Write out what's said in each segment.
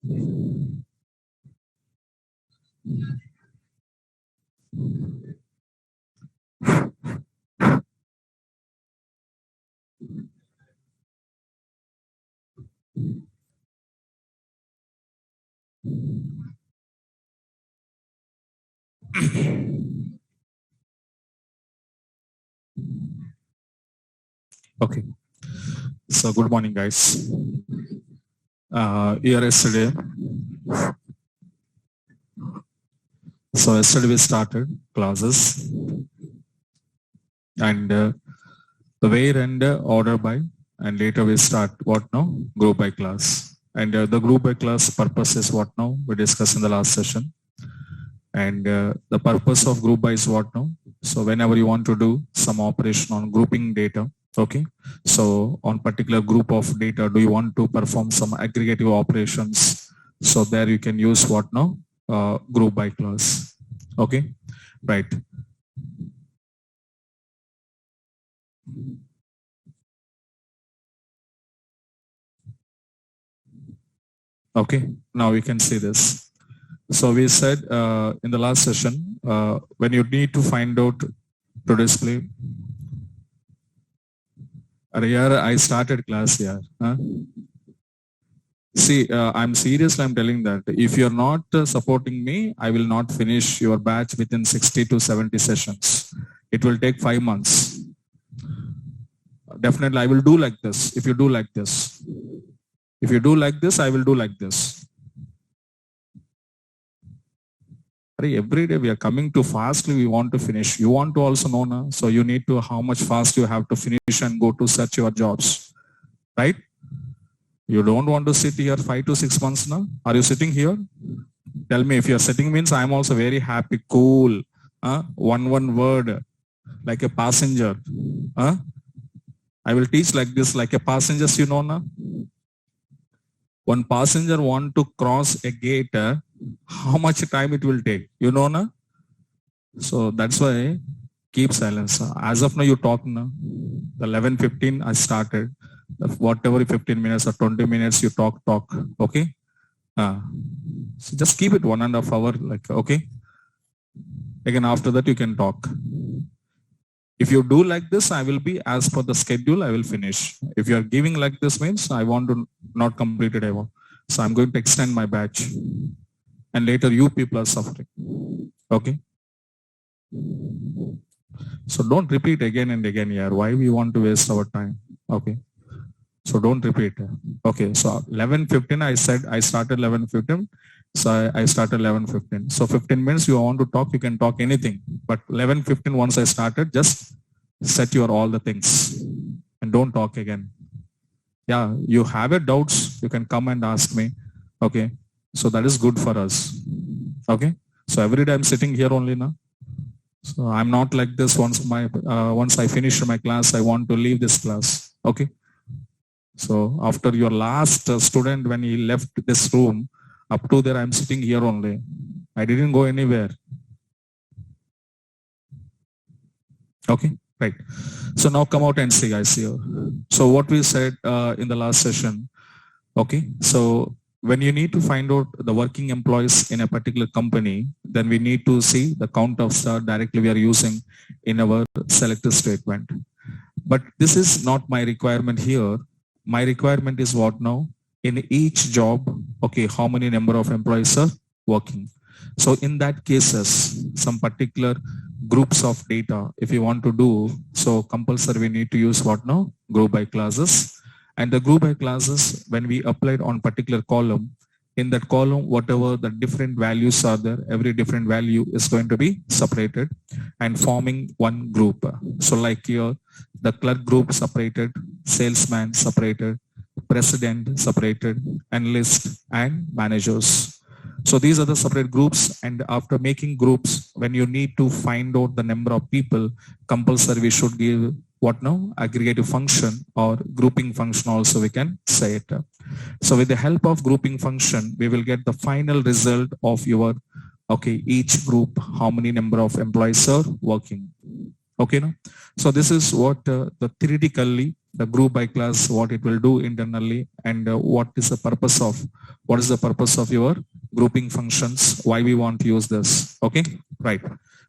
Okay. So good morning, guys. Here yesterday. So yesterday we started classes, and the where and order by, and later we start what now? Group by class. And the group by class purpose is what now? We discussed in the last session. And the purpose of group by is what now? So whenever you want to do some operation on grouping data, okay, so on particular group of data, do you want to perform some aggregative operations? So there you can use what now? Group by class. Okay, right. Okay, now we can see this. So we said in the last session, when you need to find out to display, here I started class here. Huh? See, I'm seriously, I'm telling that if you're not supporting me, I will not finish your batch within 60 to 70 sessions. It will take 5 months. Definitely, I will do like this. If you do like this, if you do like this, I will do like this. Every day we are coming too fastly, we want to finish. You want to also know now, so you need to how much fast you have to finish and go to search your jobs, right? You don't want to sit here 5 to 6 months now. Are you sitting here? Tell me if you're sitting means I'm also very happy, cool. One word, like a passenger. I will teach like this, like a passenger, you know now. One passenger want to cross a gate, how much time it will take, you know na? So that's why keep silence. As of now you talk now. The 11:15 I started. Whatever 15 minutes or 20 minutes you talk. Okay. So just keep it 1.5 hours. Like okay. Again after that you can talk. If you do like this, I will be as per the schedule. I will finish. If you are giving like this means I want to not complete it ever. So I'm going to extend my batch. And later you people are suffering. Okay. So don't repeat again and again here. Why we want to waste our time? Okay. So don't repeat. Okay. So 11:15 I said I started 11:15. So I started 11:15. So 15 minutes you want to talk, you can talk anything. But 11:15 once I started, just set your all the things and don't talk again. Yeah, you have a doubts, you can come and ask me. Okay. So that is good for us. Okay. So every day I'm sitting here only now. So I'm not like this. Once I finish my class, I want to leave this class. Okay. So after your last student, when he left this room, up to there I'm sitting here only. I didn't go anywhere. Okay, right. So now come out and see, guys here. So what we said in the last session. Okay, so when you need to find out the working employees in a particular company, then we need to see the count of star directly we are using in our selector statement. But this is not my requirement here. My requirement is what now? In each job, okay, how many number of employees are working. So in that cases, some particular groups of data, if you want to do, so compulsory we need to use what now? Group by classes. And the group by classes, when we applied on particular column, in that column, whatever the different values are there, every different value is going to be separated and forming one group. So like here, the clerk group separated, salesman separated, president separated, analyst and managers. So these are the separate groups, and after making groups, when you need to find out the number of people, compulsory we should give what now? Aggregative function or grouping function also we can say it. So with the help of grouping function, we will get the final result of your, okay, each group, how many number of employees are working. Okay, no? So this is what the theoretically the group by class, what it will do internally, and what is the purpose of your grouping functions, why we want to use this. Okay, right.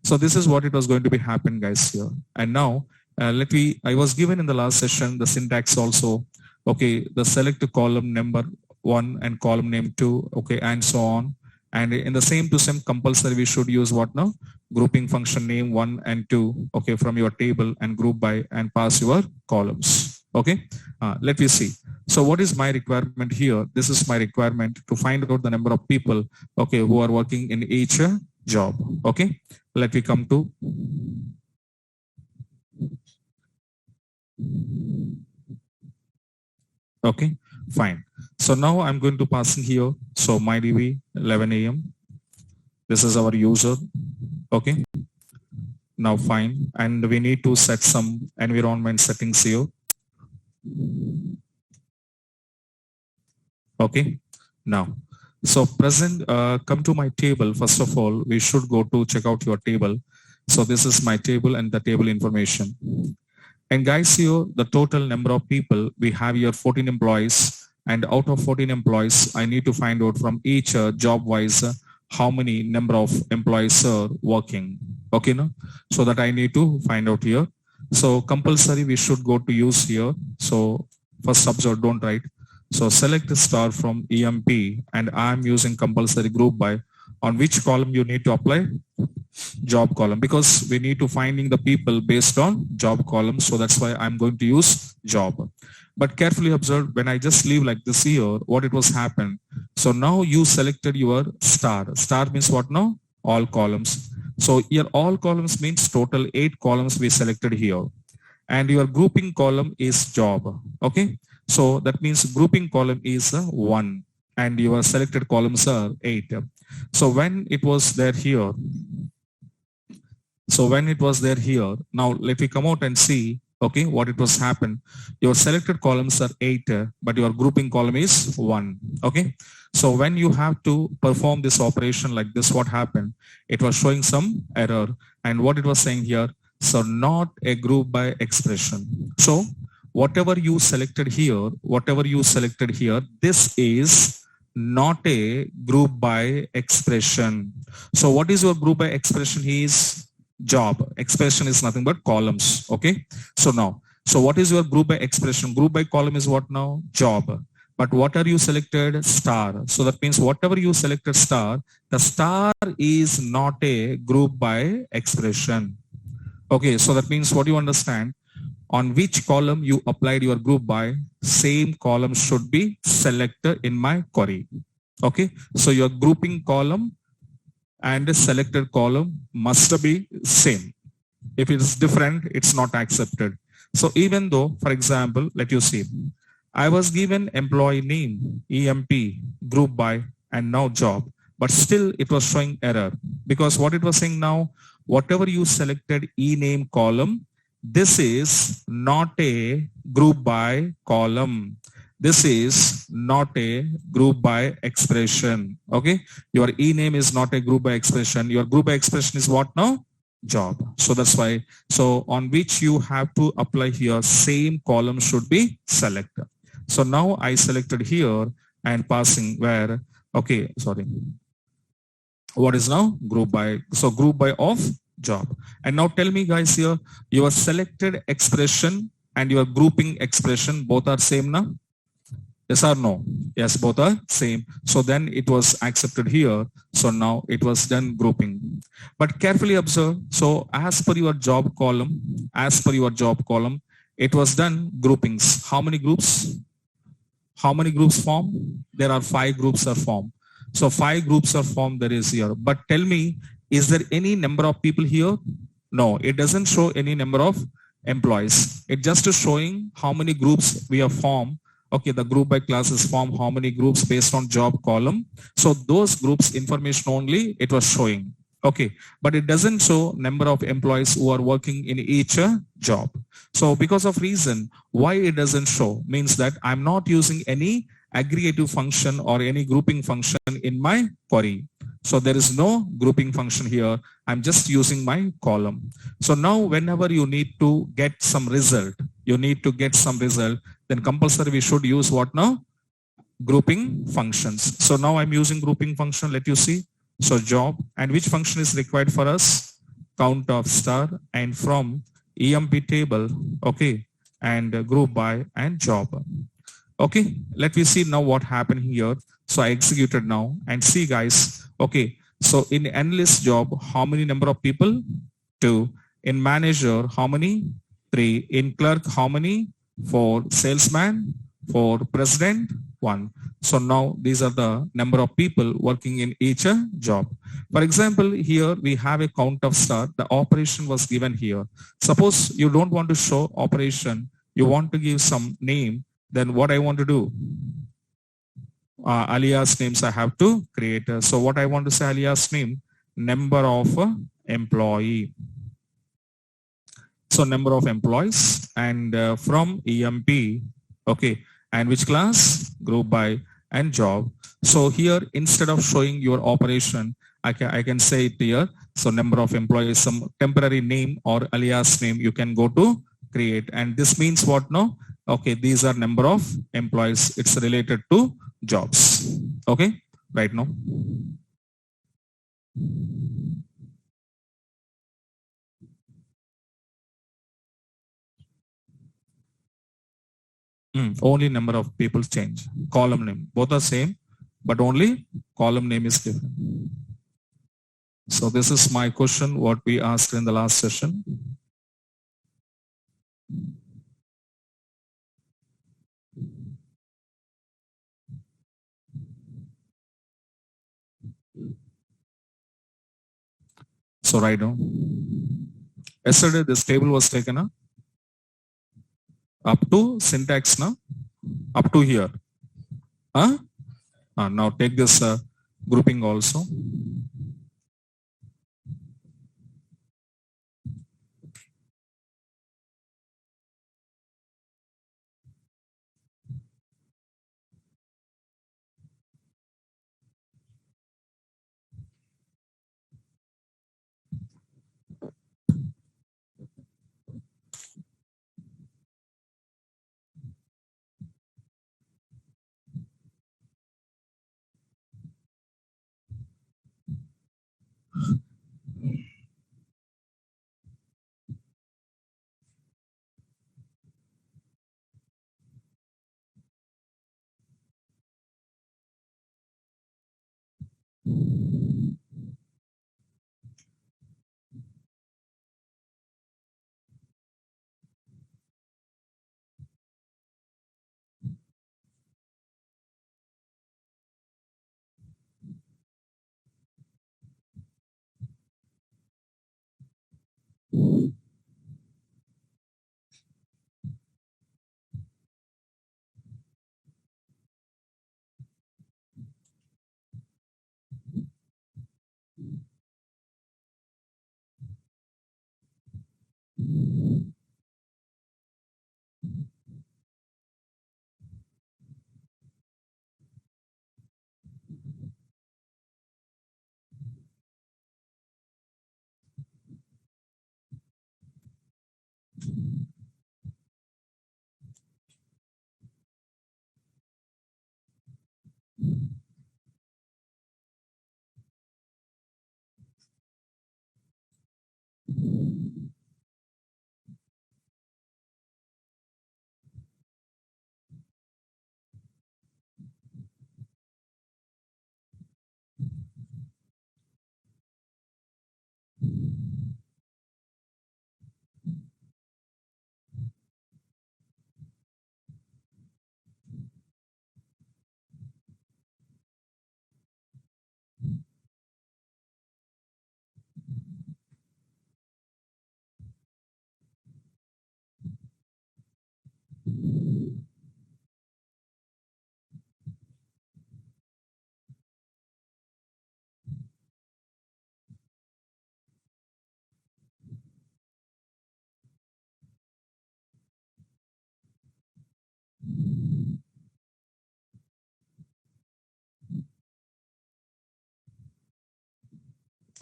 So this is what it was going to be happen, guys, here. And now I was given in the last session the syntax also. Okay, the select column number 1 and column name 2, okay, and so on. And in the same to same compulsory, we should use what now? Grouping function name 1 and 2, okay, from your table, and group by and pass your columns. Okay, let me see. So what is my requirement here? This is my requirement to find out the number of people, okay, who are working in each job. Okay, let me come to okay, fine. So now I'm going to pass in here. So MyDB 11 a.m. This is our user. Okay. Now fine. And we need to set some environment settings here. Okay. Now, so present, come to my table. First of all, we should go to check out your table. So this is my table and the table information. And guys, here the total number of people we have here 14 employees, and out of 14 employees, I need to find out from each job wise how many number of employees are working. Okay, no? So that I need to find out here. So compulsory we should go to use here. So first observe, don't write. So select star from EMP, and I'm using compulsory group by. On which column you need to apply? Job column, because we need to finding the people based on job column. So that's why I'm going to use job. But carefully observe, when I just leave like this here, what it was happened. So now you selected your star. Star means what now? All columns. So here all columns means total 8 columns we selected here. And your grouping column is job. Okay. So that means grouping column is 1 and your selected columns are 8. So when it was there here, now let me come out and see, okay, what it was happened. Your selected columns are 8, but your grouping column is 1. Okay. So when you have to perform this operation like this, what happened? It was showing some error. And what it was saying here, so not a group by expression. So whatever you selected here, this is not a group by expression. So what is your group by expression? Is job. Expression is nothing but columns. Okay. So now, so what is your group by expression? Group by column is what now? Job. But what are you selected? Star. So that means whatever you selected star, the star is not a group by expression. Okay. So that means what you understand? On which column you applied your group by, same column should be selected in my query. Okay. So your grouping column and the selected column must be same. If it is different, it's not accepted. So even though, for example, let you see, I was given employee name, EMP, group by, and now job, but still it was showing error, because what it was saying now, whatever you selected e-name column, this is not a group by column. This is not a group by expression. Okay. Your e-name is not a group by expression. Your group by expression is what now? Job. So that's why. So on which you have to apply here, same column should be selected. So now I selected here and passing where, okay, sorry. What is now? Group by. So group by of job. And now tell me guys here, your selected expression and your grouping expression, both are same now? Yes or no? Yes, both are same. So then it was accepted here. So now it was done grouping. But carefully observe. So as per your job column, it was done groupings. How many groups? Formed? There are 5 groups are formed. So 5 groups are formed there is here. But tell me, is there any number of people here? No, it doesn't show any number of employees. It just is showing how many groups we have formed. Okay, the group by class is formed, how many groups based on job column. So those groups information only it was showing. Okay, but it doesn't show number of employees who are working in each job. So because of reason why it doesn't show means that I'm not using any aggregative function or any grouping function in my query. So there is no grouping function here. I'm just using my column. So now whenever you need to get some result, then compulsory we should use what now? Grouping functions. So now I'm using grouping function. Let you see. So job, and which function is required for us? Count of star, and from EMP table, okay, and group by and job. Okay, let me see now what happened here. So I executed now and see guys. Okay, so in analyst job, how many number of people? 2. In manager, how many? 3. In clerk, how many? 4. Salesman, 4. President, 1. So now these are the number of people working in each job. For example, here we have a count of star. The operation was given here. Suppose you don't want to show operation, you want to give some name, then what I want to do? Alias names I have to create. So what I want to say alias name, number of employee. So number of employees, and from EMP, okay, and which class? Group by and job. So here instead of showing your operation, I can say it here. So number of employees, some temporary name or alias name you can go to create, and this means what now? Okay, these are number of employees. It's related to jobs. Okay, right now. Only number of people change. Column name, both are same, but only column name is different. So this is my question, what we asked in the last session. So right now, yesterday this table was taken up to syntax now, up to here. Huh? Now take this grouping also.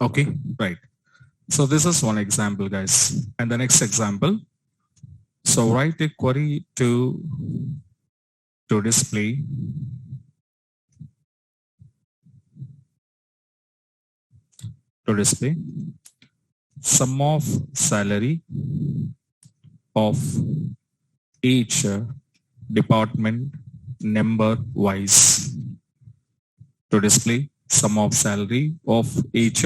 Okay, right. So this is one example, guys. And the next example, so write a query to display sum of salary of each department number wise. To display sum of salary of each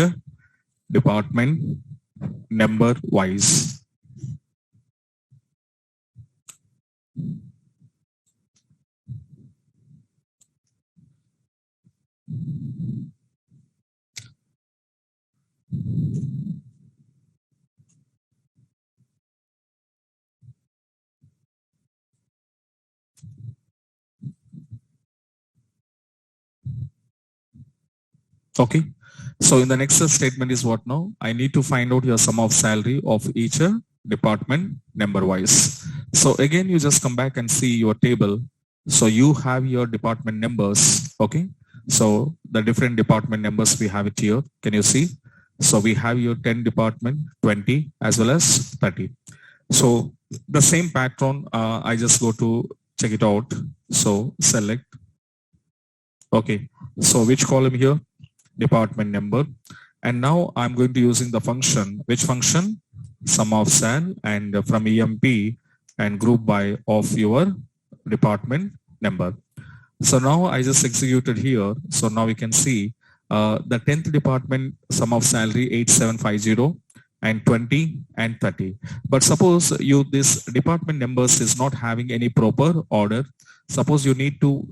department number wise. Okay. So in the next statement is what now? I need to find out your sum of salary of each department number wise. So again, you just come back and see your table. So you have your department numbers. Okay. So the different department numbers we have it here. Can you see? So we have your 10 department, 20 as well as 30. So the same pattern, I just go to check it out. So select. Okay. So which column here? Department number. And now I'm going to using the function. Which function? Sum of sal and from EMP and group by of your department number. So now I just executed here. So now we can see the 10th department sum of salary 8750 and 20 and 30. But suppose you this department numbers is not having any proper order. Suppose you need to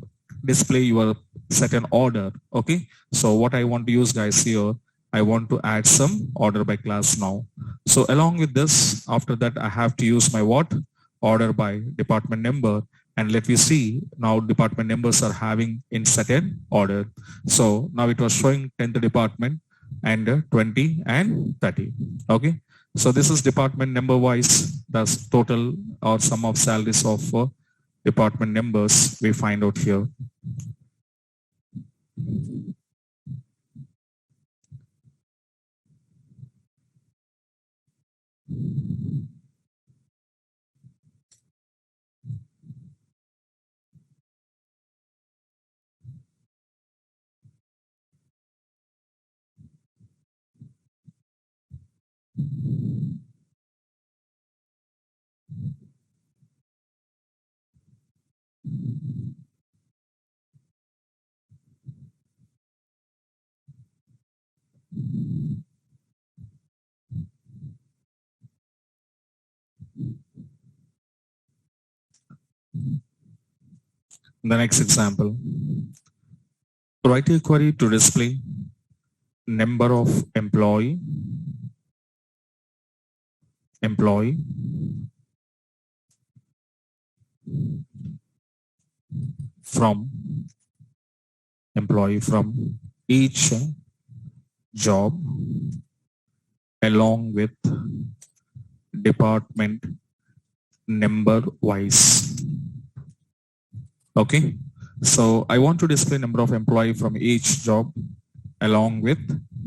display your certain order. Okay. So what I want to use, guys, here, I want to add some order by class now. So along with this, after that, I have to use my what? Order by department number. And let me see now department numbers are having in certain order. So now it was showing 10th department and 20 and 30. Okay. So this is department number wise. That's total or sum of salaries of department numbers we find out here. The next example, write a query to display number of employee from each job along with department number wise. Okay. So I want to display number of employee from each job along with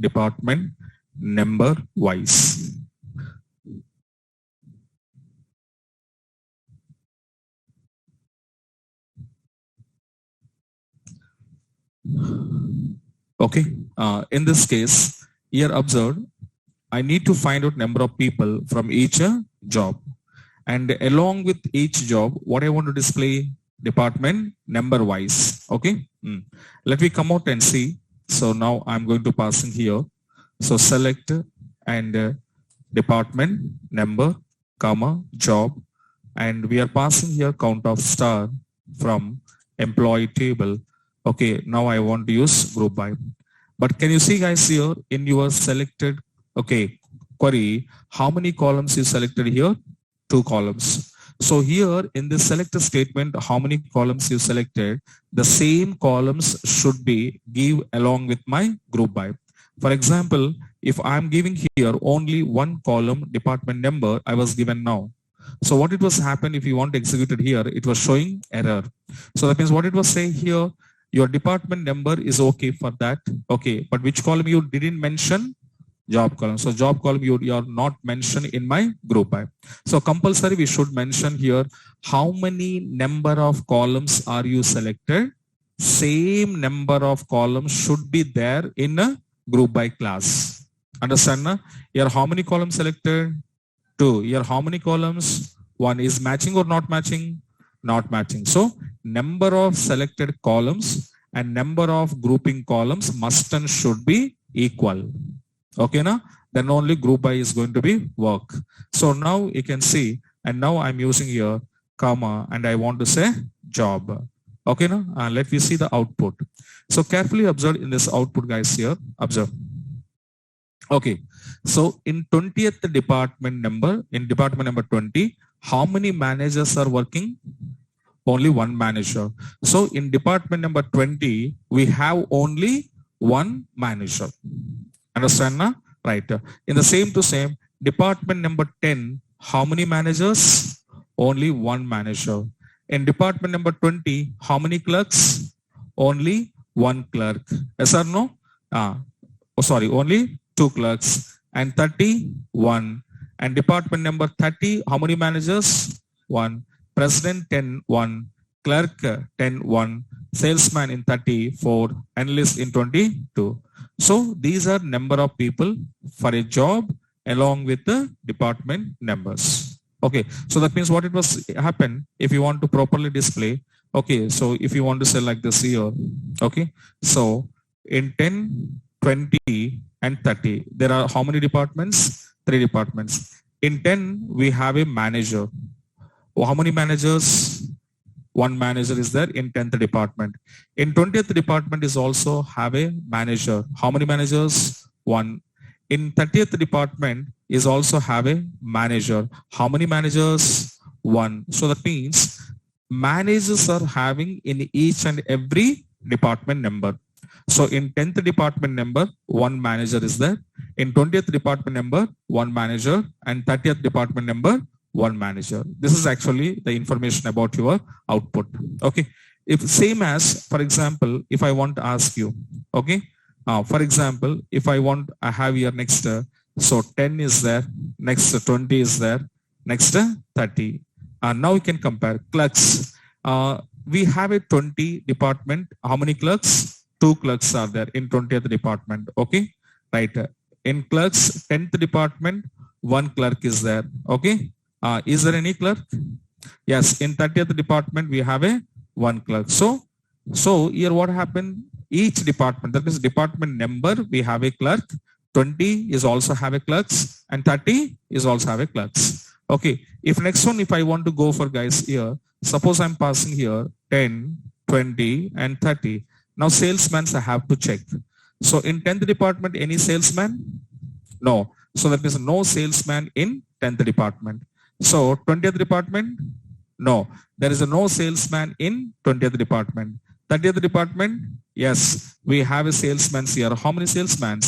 department number wise. Okay. In this case, here observed, I need to find out number of people from each job. And along with each job, what I want to display department number wise. Okay. Let me come out and see. So now I'm going to passing here. So select and department number, comma, job. And we are passing here count of star from employee table. Okay. Now I want to use group by. But can you see, guys, here in your selected, okay, query, how many columns you selected here? 2 columns. So here in this selected statement, how many columns you selected? The same columns should be give along with my group by. For example, if I'm giving here only 1 column department number, I was given now. So what it was happen if you want to execute it here, it was showing error. So that means what it was saying here, your department number is okay for that. Okay. But which column you didn't mention? Job column. So job column you are not mentioned in my group by. So compulsory we should mention here how many number of columns are you selected. Same number of columns should be there in a group by class. Understand? Na? Here how many columns selected? 2. Here how many columns? 1. Is matching or not matching? Not matching. So number of selected columns and number of grouping columns must and should be equal. Okay, now then only group by is going to be work. So now you can see, and now I'm using here comma and I want to say job. Okay, now let me see the output. So carefully observe in this output, guys. Here observe. Okay, so in 20th department number, in department number 20, how many managers are working? Only one manager. So in department number 20, we have only one manager. Understand now? Right. In the same to same, department number 10, how many managers? Only one manager. In department number 20, how many clerks? Only one clerk. Yes or no? Only two clerks. And 31. And department number 30, how many managers? One. President 10, 1. Clerk 10, 1. Salesman in 34. Analyst in 22. So these are number of people for a job along with the department numbers. Okay, so that means what it was happen if you want to properly display. Okay, so if you want to say like this here, okay, so in 10, 20 and 30, there are how many departments? 3 departments. In 10, we have a manager. How many managers? One manager is there in 10th department. In 20th department is also have a manager. How many managers? One. In 30th department is also have a manager. How many managers? One. So that means managers are having in each and every department number. So in 10th department number, one manager is there. In 20th department number, one manager. And 30th department number, one manager. This is actually the information about your output. Okay. If same as, for example, if I want to ask you, okay. For example, if I have here next, so 10 is there, next 20 is there, next 30. Now we can compare clerks. We have a 20 department. How many clerks? 2 clerks are there in 20th department. Okay. Right. In clerks, 10th department, 1 clerk is there. Okay. Is there any clerk? Yes, in 30th department, we have a 1 clerk. So here what happened? Each department, that means department number, we have a clerk. 20 is also have a clerks and 30 is also have a clerks. Okay, if next one, if I want to go for guys here, suppose I'm passing here 10, 20 and 30. Now salesmen I have to check. So in 10th department, any salesman? No. So that means no salesman in 10th department. So 20th department? No. There is no salesman in 20th department. 30th department? Yes. We have a salesman here. How many salesmen?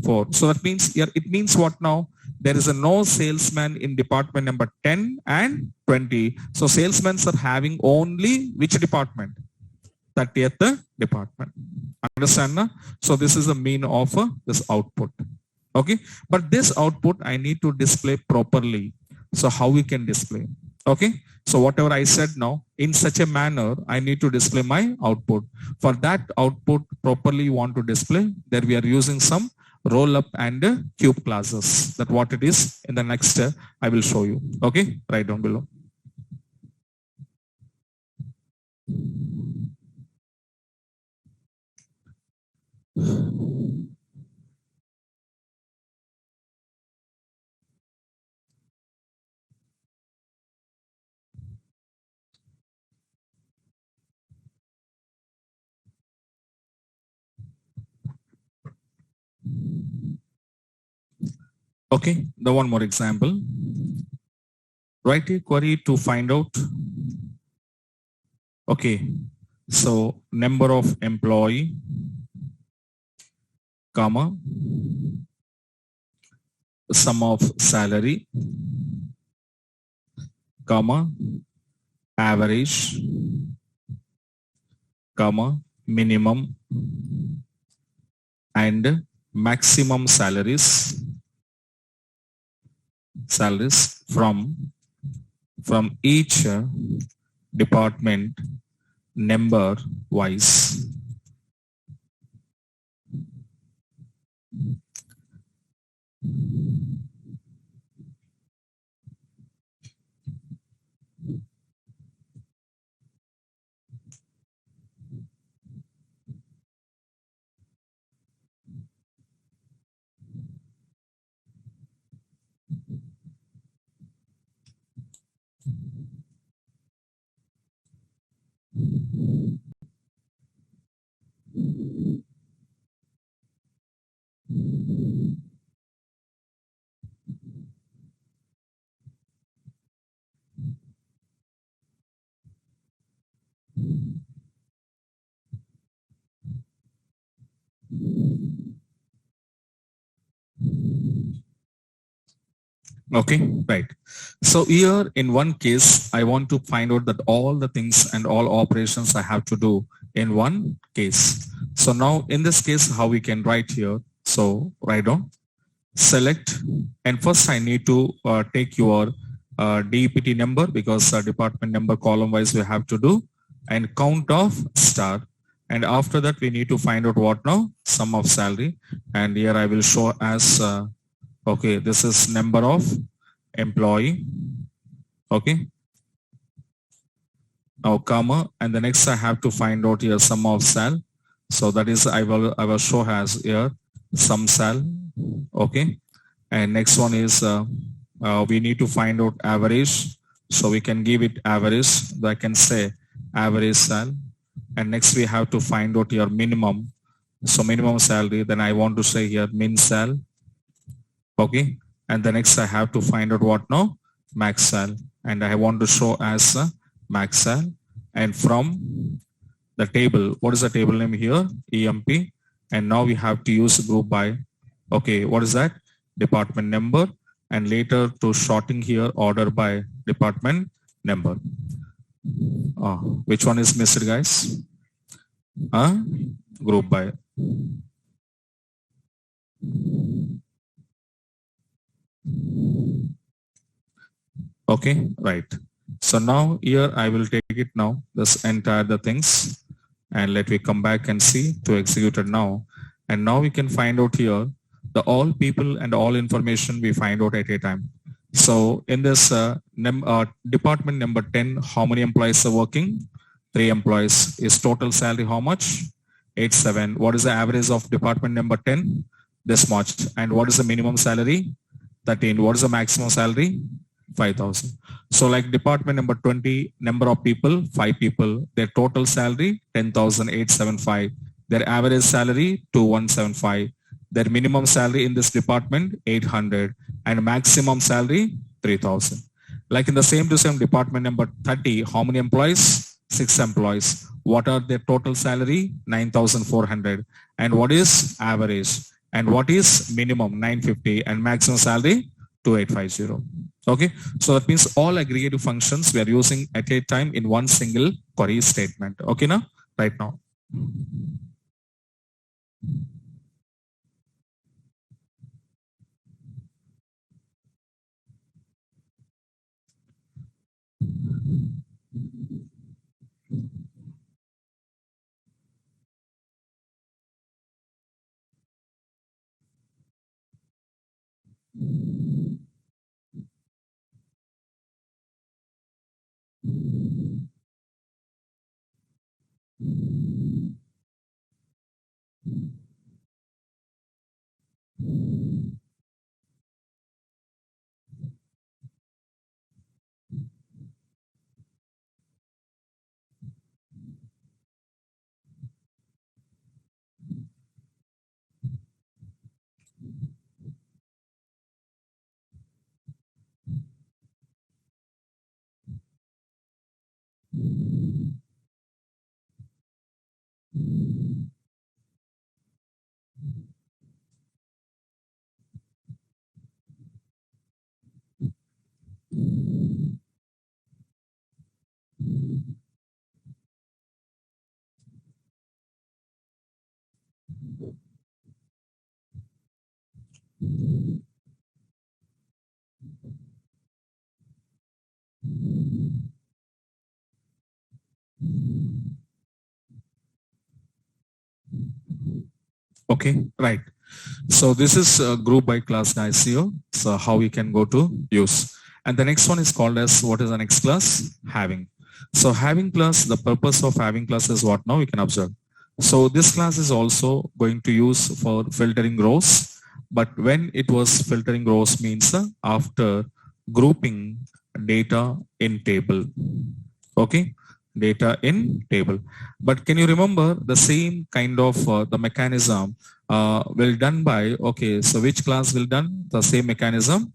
4. So that means here it means what now? There is no salesman in department number 10 and 20. So salesmen are having only which department? 30th department. Understand? Na? So this is the mean of this output. Okay. But this output I need to display properly. So how we can display? Okay. So whatever I said now, in such a manner, I need to display my output. For that output properly you want to display, there we are using some roll up and cube classes. That what it is in the next I will show you. Okay. Write down below. Okay, the one more example. Write a query to find out. Okay, so number of employee, comma, sum of salary, comma, average, comma, minimum and maximum salaries, salaries from each department number wise. Okay, right. So here in one case, I want to find out that all the things and all operations I have to do in one case. So now in this case, how we can write here? So write down, select, and first I need to take your DEPT number because department number column wise we have to do, and count of star. And after that we need to find out what now? Sum of salary. And here I will show as okay, this is number of employee. Okay, now comma, and the next I have to find out here sum of sal. So that is I will show as here sum sal. Okay, and next one is we need to find out average. So we can give it average. I can say average sal. And next we have to find out your minimum. So minimum salary. Then I want to say here min sal. Okay, and the next I have to find out what now? Max sal, and I want to show as max sal. And from the table, what is the table name here? EMP. And now we have to use group by. Okay, what is that? Department number. And later to sorting here order by department number. Which one is missed, guys? Group by. Okay, right. So now here I will take it now, this entire the things, and let me come back and see to execute it now. And now we can find out here the all people and all information we find out at a time. So in this department number 10, how many employees are working? 3 employees. Is total salary how much? 87. What is the average of department number 10? This much. And what is the minimum salary? 13. What is the maximum salary? 5,000. So like department number 20, number of people, 5 people, their total salary, 10,875. Their average salary, 2,175. Their minimum salary in this department, 800. And maximum salary, 3,000. Like in the same to same department number 30, how many employees? 6 employees. What are their total salary? 9,400. And what is average? And what is minimum? 950. And maximum salary? 2850. Okay, so that means all aggregative functions we are using at a time in one single query statement. Okay, now, right now. Okay, right. So this is group by class guys here. So how we can go to use. And the next one is called as, what is the next class? Having. So having class, the purpose of having class is what now we can observe. So this class is also going to use for filtering rows. But when it was filtering rows means after grouping data in table. Okay, data in table. But can you remember the same kind of the mechanism will done by, okay, so which class will done the same mechanism?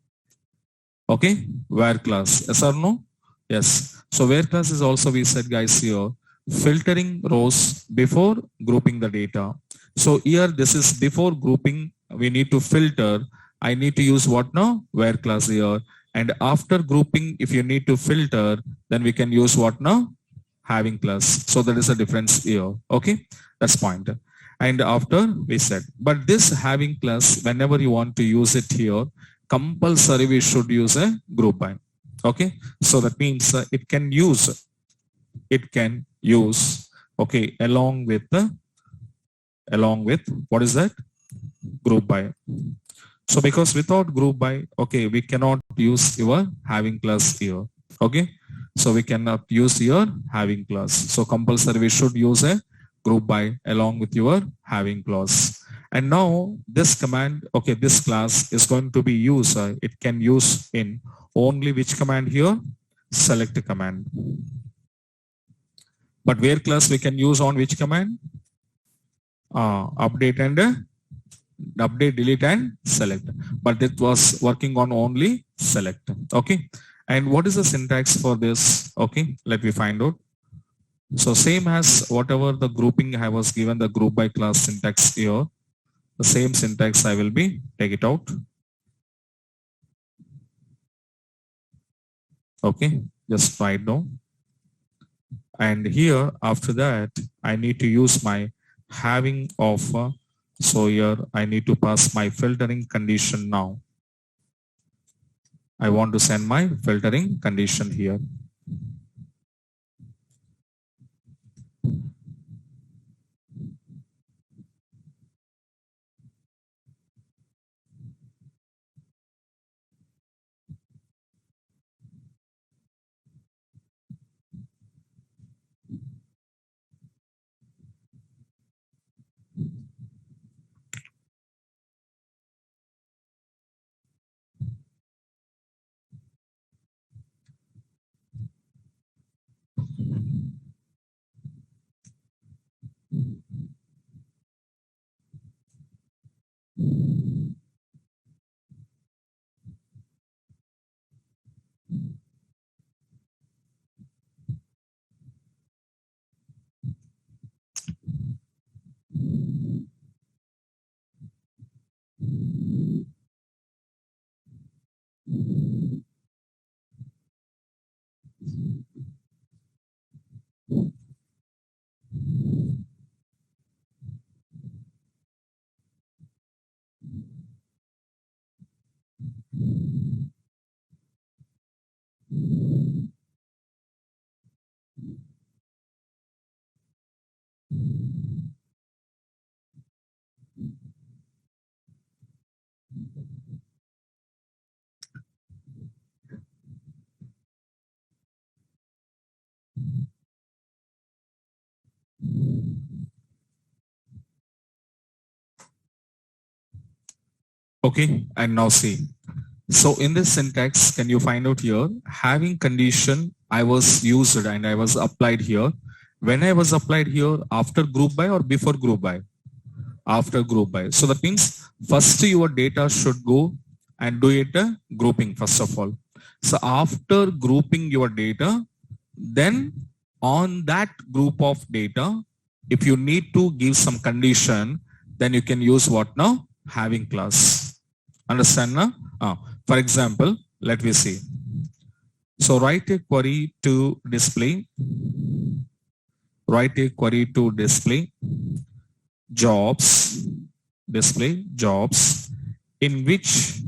Okay, where class, yes or no? Yes. So where class is also, we said guys here, filtering rows before grouping the data. So here this is before grouping, we need to filter. I need to use what now? Where class here. And after grouping, if you need to filter, then we can use what now? Having class. So there is a difference here. Okay, that's point. And after we said, but this having class, whenever you want to use it here, compulsory we should use a group by. Okay, so that means it can use, okay, along with what is that? Group by. So because without group by, okay, we cannot use your having class here. Okay, so we cannot use your having class. So compulsory we should use a group by along with your having clause. And now this command, okay, this class is going to be used. It can use in only which command here? Select command. But where class we can use on which command? Update and update, delete and select. But it was working on only select. Okay. And what is the syntax for this? Okay, let me find out. So same as whatever the grouping I was given the group by class syntax here, the same syntax I will be take it out. Okay, just write down. And here after that, I need to use my having offer. So here I need to pass my filtering condition now. I want to send my filtering condition here. Okay, and now see. So in this syntax, can you find out here, having condition I was used and I was applied here. When I was applied here, after group by or before group by? After group by. So that means first your data should go and do it grouping first of all. So after grouping your data, then on that group of data, if you need to give some condition, then you can use what now? Having class. Understand now? For example, let me see. So write a query to display. Write a query to display jobs. Display jobs in which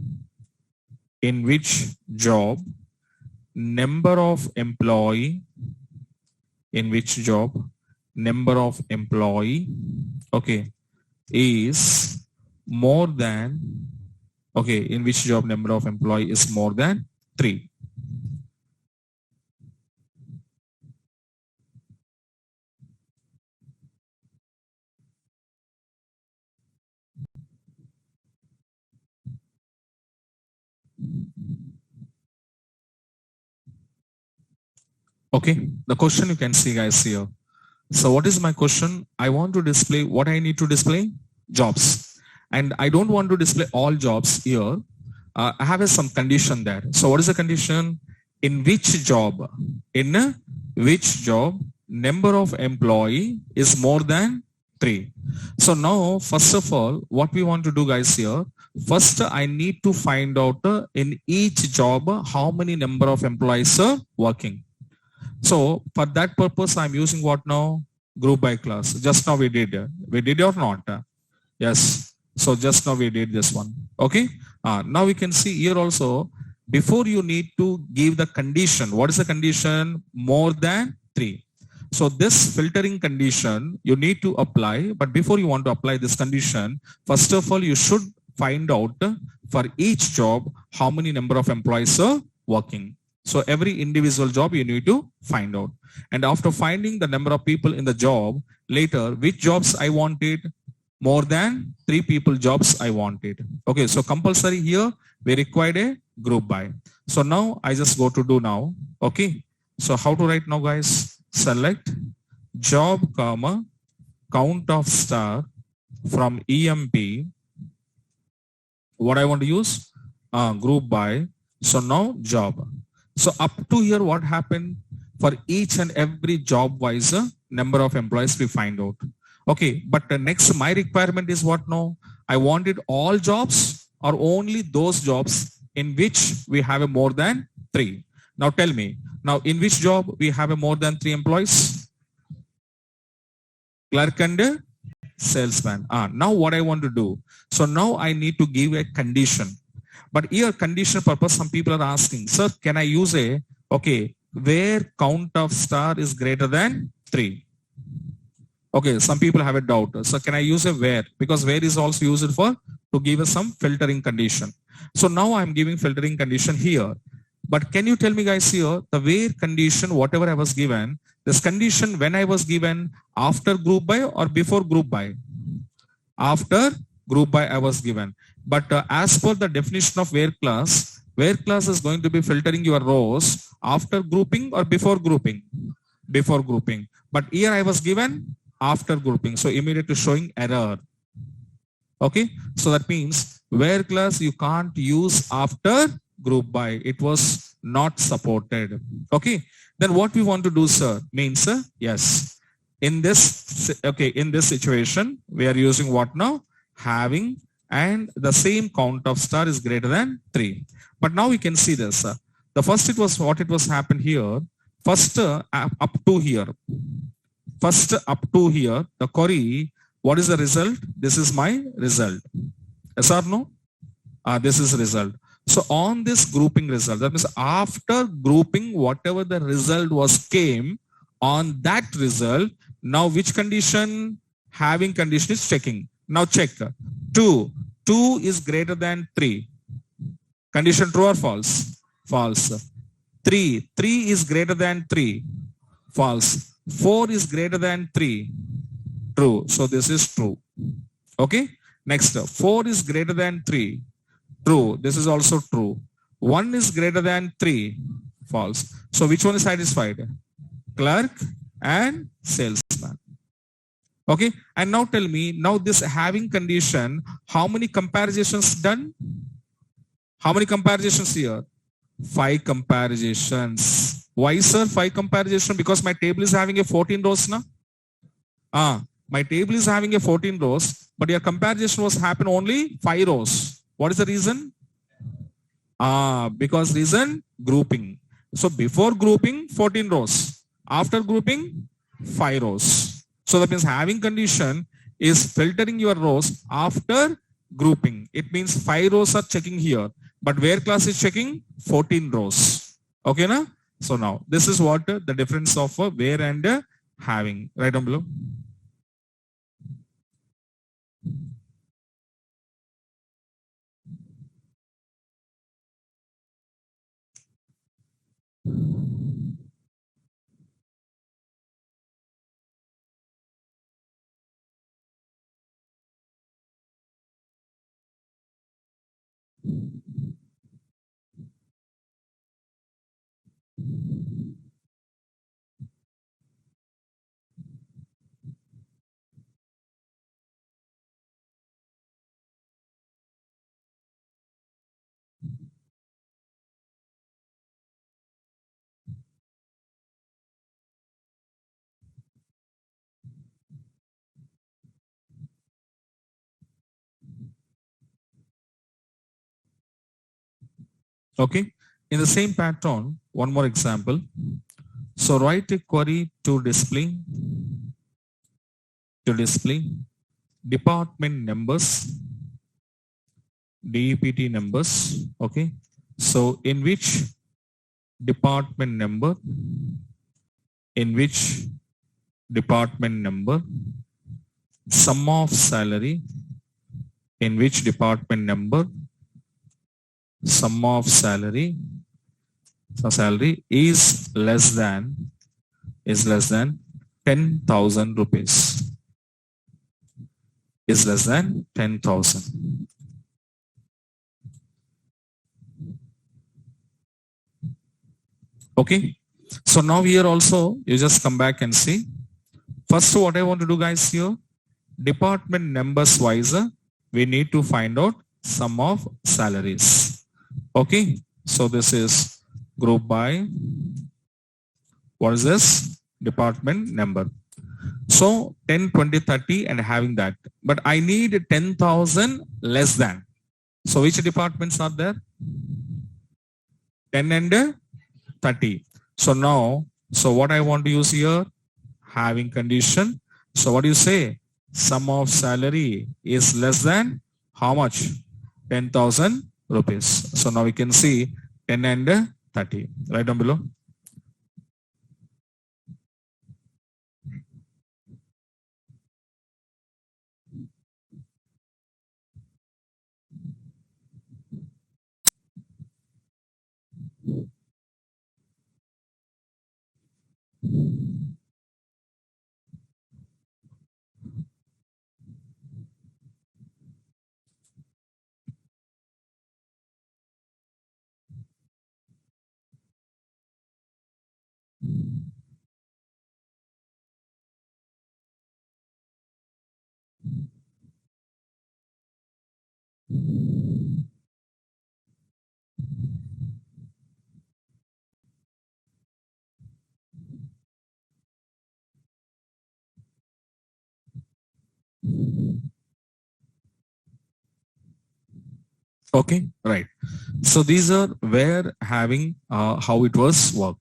job number of employee, in which job number of employee, okay, is more than, okay, in which job number of employee is more than 3. Okay, the question you can see guys here. So what is my question? I want to display what I need to display? Jobs. And I don't want to display all jobs here. I have some condition there. So what is the condition? In which job? In which job number of employee is more than 3? So now, first of all, what we want to do guys here, first I need to find out in each job how many number of employees are working. So for that purpose, I'm using what now? Group by class. Just now we did. We did or not? Yes. So just now we did this one. Okay. Now we can see here also, before you need to give the condition. What is the condition? More than 3. So this filtering condition you need to apply. But before you want to apply this condition, first of all, you should find out for each job how many number of employees are working. So every individual job you need to find out. And after finding the number of people in the job, later which jobs I wanted, more than 3 people jobs I wanted. Okay, so compulsory here we required a group by. So now I just go to do now. Okay, so how to write now guys? Select job comma count of star from EMP. What I want to use? Group by. So now job. So up to here, what happened? For each and every job wise number of employees we find out. Okay, but next my requirement is what now? I wanted all jobs or only those jobs in which we have a more than 3. Now tell me, now in which job we have a more than 3 employees? Clerk and salesman. Now what I want to do? So now I need to give a condition. But here condition purpose, some people are asking, sir, can I use a, okay, where count of star is greater than 3? Okay, some people have a doubt. So can I use a where? Because where is also used for to give us some filtering condition. So now I'm giving filtering condition here. But can you tell me guys here, the where condition, whatever I was given, this condition when I was given after group by or before group by? After group by I was given. But as per the definition of where class is going to be filtering your rows after grouping or before grouping? Before grouping. But here I was given after grouping. So immediately showing error. Okay. So that means where class you can't use after group by. It was not supported. Okay. Then what we want to do, sir, means, yes. In this, okay, in this situation, we are using what now? Having and the same count of star is greater than 3. But now we can see this. The first it was what it was happened here. First up to here. First up to here, the query, what is the result? This is my result. Yes or no? This is result. So on this grouping result, that means after grouping, whatever the result was came on that result, now which condition? Having condition is checking. Now check. 2 is greater than 3. Condition true or false? False. 3 is greater than 3. False. 4 is greater than 3. True. So this is true. Okay. Next. 4 is greater than 3. True. This is also true. 1 is greater than 3. False. So which one is satisfied? Clerk and salesman. Okay. And now tell me, now this having condition, how many comparisons done? How many comparisons here? 5 comparisons. Why, sir, 5 comparisons? Because my table is having a 14 rows now. My table is having a 14 rows, but your comparison was happen only 5 rows. What is the reason? Because reason grouping. So before grouping, 14 rows. After grouping, 5 rows. So that means having condition is filtering your rows after grouping. It means 5 rows are checking here, but where class is checking 14 rows. Okay, na? So now this is what the difference of where and having. Right down below. Okay. In the same pattern, one more example. So write a query to display department numbers, DEPT numbers. Okay. So department number, in which department number, sum of salary, in which department number, sum of salary, so salary is less than 10,000 rupees, is less than 10,000. Okay. So now here also, you just come back and see. First, what I want to do, guys, here, department numbers wise, we need to find out sum of salaries. Okay. So this is group by, what is this? Department number. So 10, 20, 30 and having that. But I need 10,000 less than. So which departments are there? 10 and 30. So now, so what I want to use here? Having condition. So what do you say? Sum of salary is less than how much? 10,000 rupees. So now we can see 10 and 30. Right down below. Okay, right. So these are where having how it was work.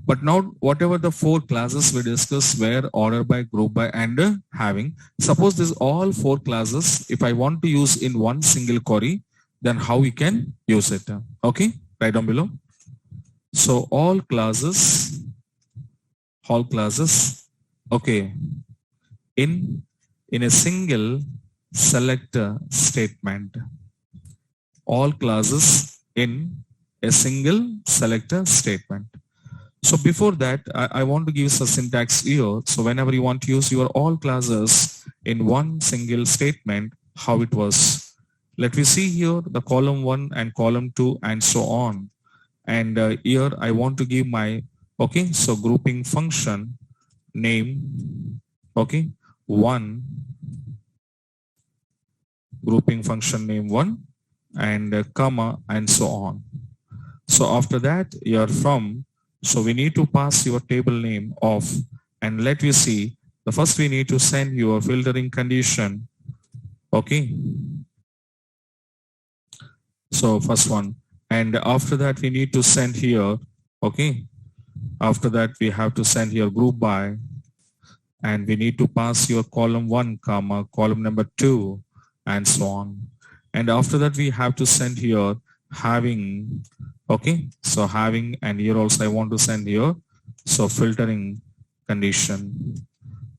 But now whatever the four classes we discussed were order by, group by and having. Suppose this all four classes, if I want to use in one single query, then how we can use it. Okay, right down below. So all classes, okay, in a single select statement. All classes in a single selector statement. So before that, I want to give a syntax here. So whenever you want to use your all classes in one single statement, how it was. Let me see here the column 1 and column 2 and so on. And here I want to give my, okay, so grouping function name, okay, 1, grouping function name 1 and comma and so on. So after that, you're from, so we need to pass your table name of, and let me see, the first we need to send your filtering condition. Okay. So first one, and after that we need to send here, okay. After that we have to send here group by, and we need to pass your column 1 comma column number 2 and so on. And after that we have to send here having, okay, so having, and here also I want to send here, so filtering condition.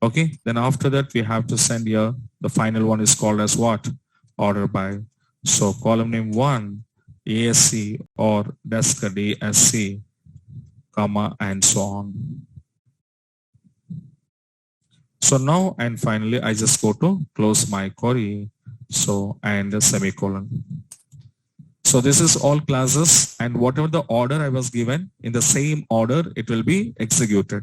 Okay, then after that we have to send here, the final one is called as what? Order by. So column name 1 ASC or desk DSC comma and so on. So now and finally I just go to close my query, so and a semicolon. So this is all classes, and whatever the order I was given, in the same order it will be executed.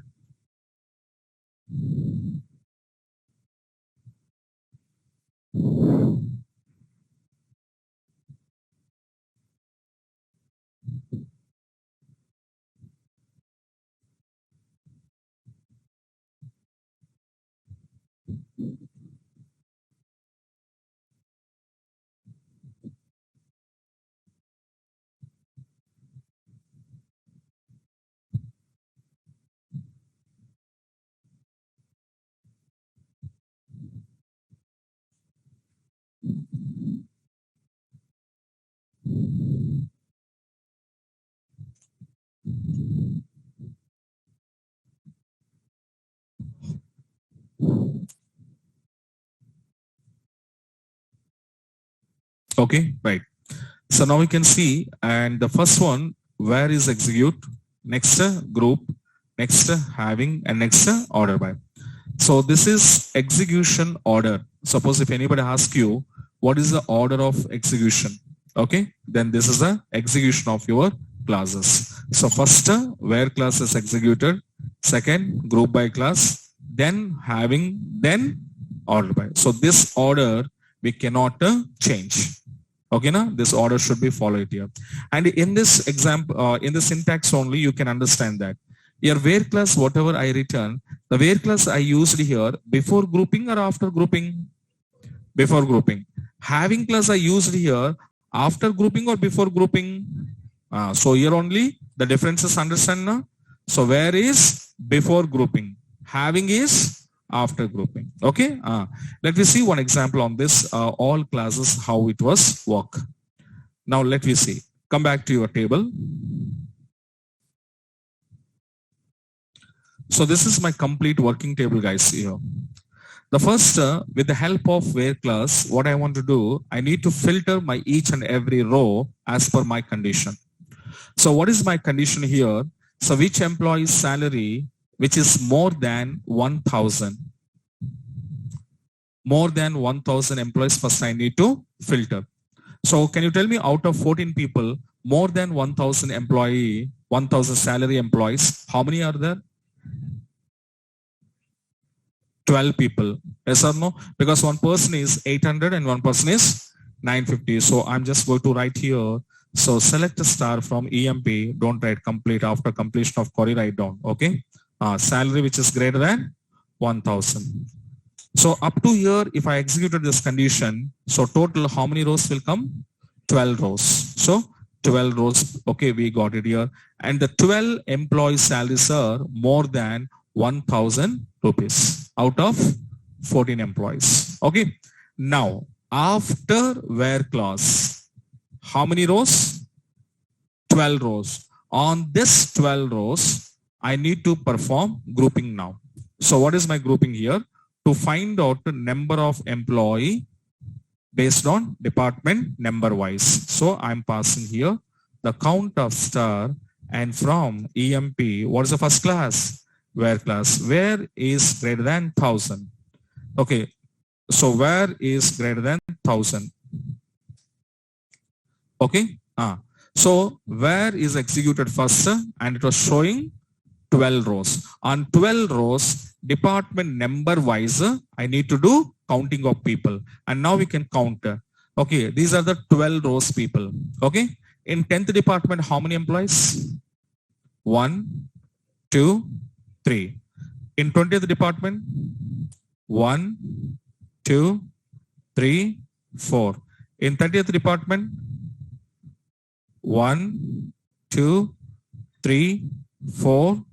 Okay, right. So now we can see, and the first one, where is execute, next group, next having, and next order by. So this is execution order. Suppose if anybody asks you, what is the order of execution? Okay, then this is the execution of your classes. So first, where class is executed, second, group by class, then having, then order by. So this order we cannot change. Okay, now this order should be followed here. And in this example, in the syntax only, you can understand that here where class, whatever I return, the where class I used here before grouping or after grouping? Before grouping. Having class I used here after grouping or before grouping? So here only the differences understand now. So where is before grouping? Having is after grouping. Okay. Let me see one example on this. All classes, how it was work. Now let me see. Come back to your table. So this is my complete working table, guys, here. The first, with the help of where class, what I want to do, I need to filter my each and every row as per my condition. So what is my condition here? So which employee's salary, which is more than 1,000? More than 1,000 employees, first I need to filter. So can you tell me, out of 14 people, more than 1,000 employee, 1,000 salary employees, how many are there? 12 people. Yes or no? Because one person is 800 and one person is 950. So I'm just going to write here. So select a star from EMP. Don't write complete. After completion of query, write down. Okay. Salary which is greater than 1,000. So up to here, if I executed this condition, so total how many rows will come? 12 rows. So 12 rows. Okay, we got it here. And the 12 employee salaries are more than 1,000 rupees out of 14 employees. Okay. Now, after where clause, how many rows? 12 rows. On this 12 rows, I need to perform grouping now. So what is my grouping here? To find out the number of employee based on department number wise. So I'm passing here the count of star, and from EMP, what is the first class? Where class. Where is greater than 1,000? Okay. So where is greater than 1,000? Okay. So where is executed first, and it was showing 12 rows. On 12 rows, department number wise, I need to do counting of people. And now we can count. Okay. These are the 12 rows people. Okay. In 10th department, how many employees? 1, 2, 3. In 20th department, 1, 2, 3, 4. In 30th department, 1, 2, 3, 4,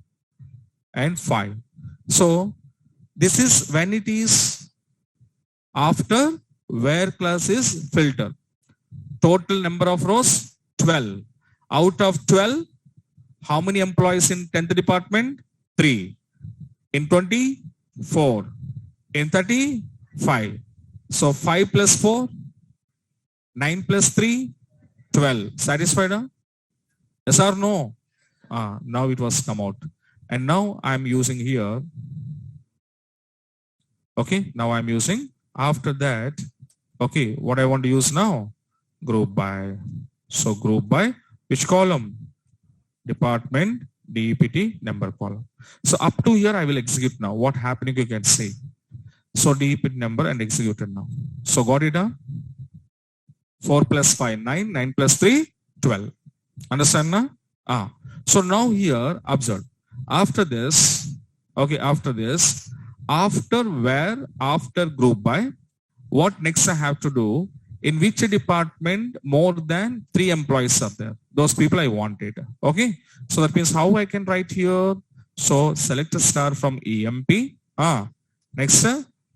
and 5. So this is when it is after where class is filter. Total number of rows 12. Out of 12, how many employees in 10th department? 3. In 20, 4. In 30, 5. So 5 plus 4, 9 plus 3, 12. Satisfied? Huh? Yes or no? Now it was come out. And now I'm using here. Okay. Now I'm using. After that, okay, what I want to use now? Group by. So group by which column? Department DEPT number column. So up to here I will execute now. What happening you can see. So DEPT number and executed now. So got it? 4 plus 5, 9. 9 plus 3, 12. Understand now? So now here, observe. After this, okay, after this, after where, after group by, what next I have to do? In which department more than 3 employees are there? Those people I wanted. Okay. So that means how I can write here? So select a star from EMP. Next,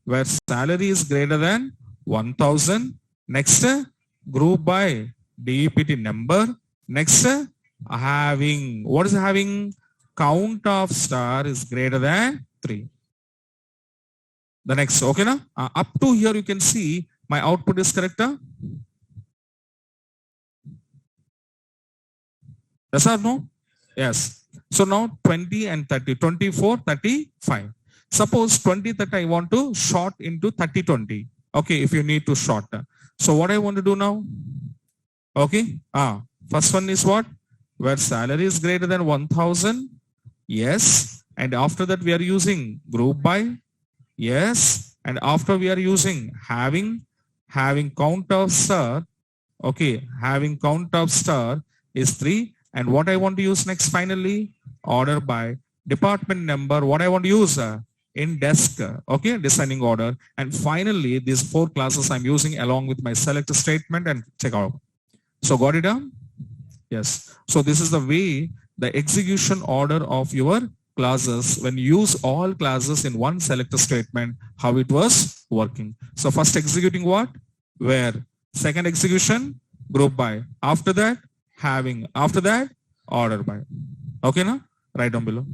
where salary is greater than 1,000. Next, group by DEPT number. Next, having, what is having? Count of star is greater than 3. The next, okay, na? Up to here you can see my output is correct. Yes or no? Yes. So now 20 and 30, 24, 35. Suppose 20, 30, I want to short into 30, 20. Okay, if you need to short. So what I want to do now? Okay. First one is what? Where salary is greater than 1000. Yes. And after that we are using group by. Yes. And after we are using having count of star. Okay. Having count of star is 3. And what I want to use next finally? Order by department number. What I want to use? In desk. Okay. Descending order. And finally, these 4 classes I'm using along with my select statement and check out. So got it down? Yes. So this is the way the execution order of your classes when you use all classes in one selector statement, how it was working. So first executing what? Where? Second execution, group by. After that, having. After that, order by. Okay, now? Write down below.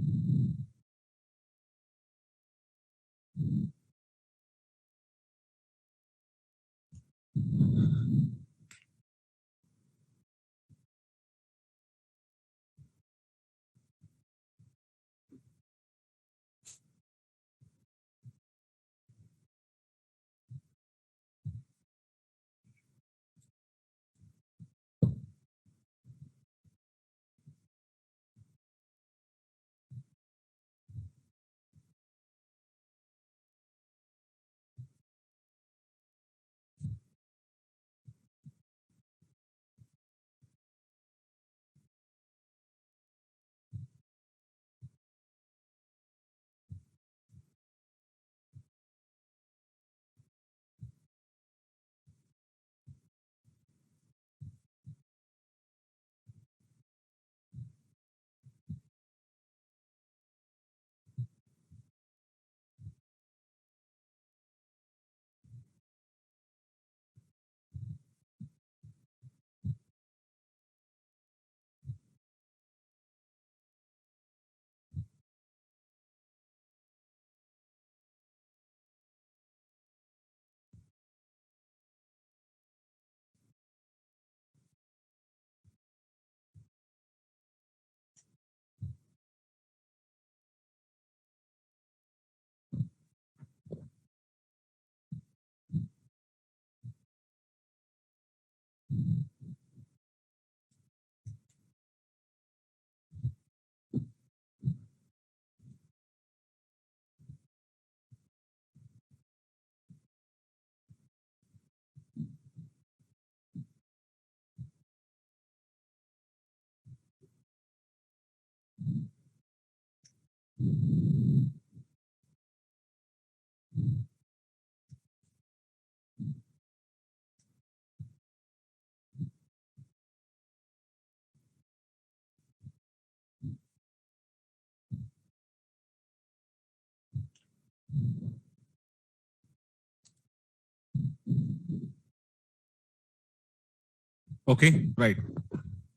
Okay, right.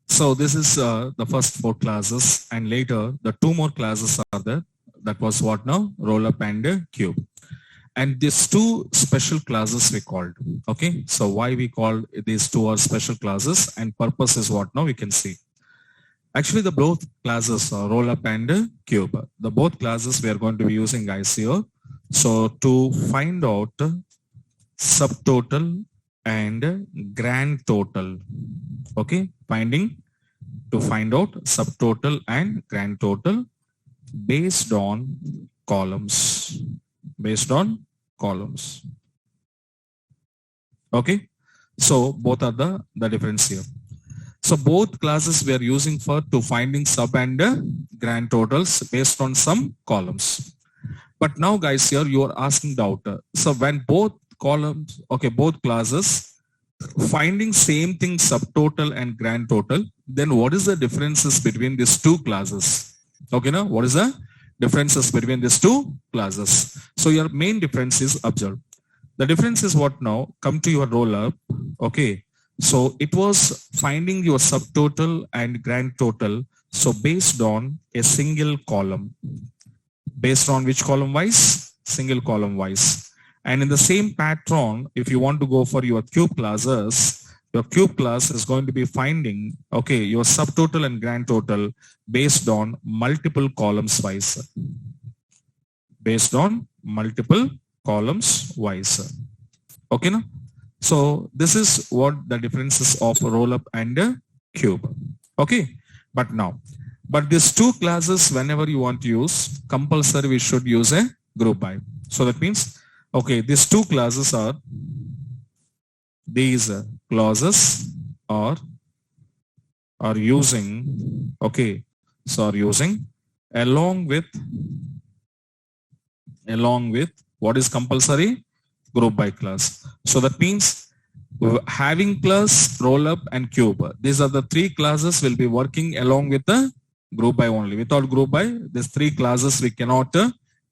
So this is the first 4 classes, and later the 2 more classes are there. That was what now? Roll up and cube. And these 2 special classes we called. Okay, so why we called these 2 are special classes, and purpose is what now we can see. Actually, the both classes are roll up and cube. The both classes we are going to be using guys here. So to find out subtotal and grand total. Okay, to find out subtotal and grand total based on columns. Based on columns. Okay, so both are the difference here. So both classes we are using for to finding sub and grand totals based on some columns. But now guys here you are asking doubt. So when both columns, okay, both classes finding same thing subtotal and grand total, then what is the differences between these 2 classes? Okay, now what is the differences between these 2 classes? So your main difference is observed. The difference is what now? Come to your roll up. Okay. So it was finding your subtotal and grand total. So based on a single column. Based on which column wise? Single column wise. And in the same pattern, if you want to go for your cube classes, your cube class is going to be finding, okay, your subtotal and grand total based on multiple columns wise. Based on multiple columns wise. Okay, now? So this is what the differences of roll up and a cube. Okay, but these two classes, whenever you want to use, compulsory we should use a group by. So that means, okay, these two classes are, these clauses are using, okay, so are using along with what is compulsory? Group by class. So that means having class, roll up and cube. These are the three classes will be working along with the group by only. Without group by, these three classes we cannot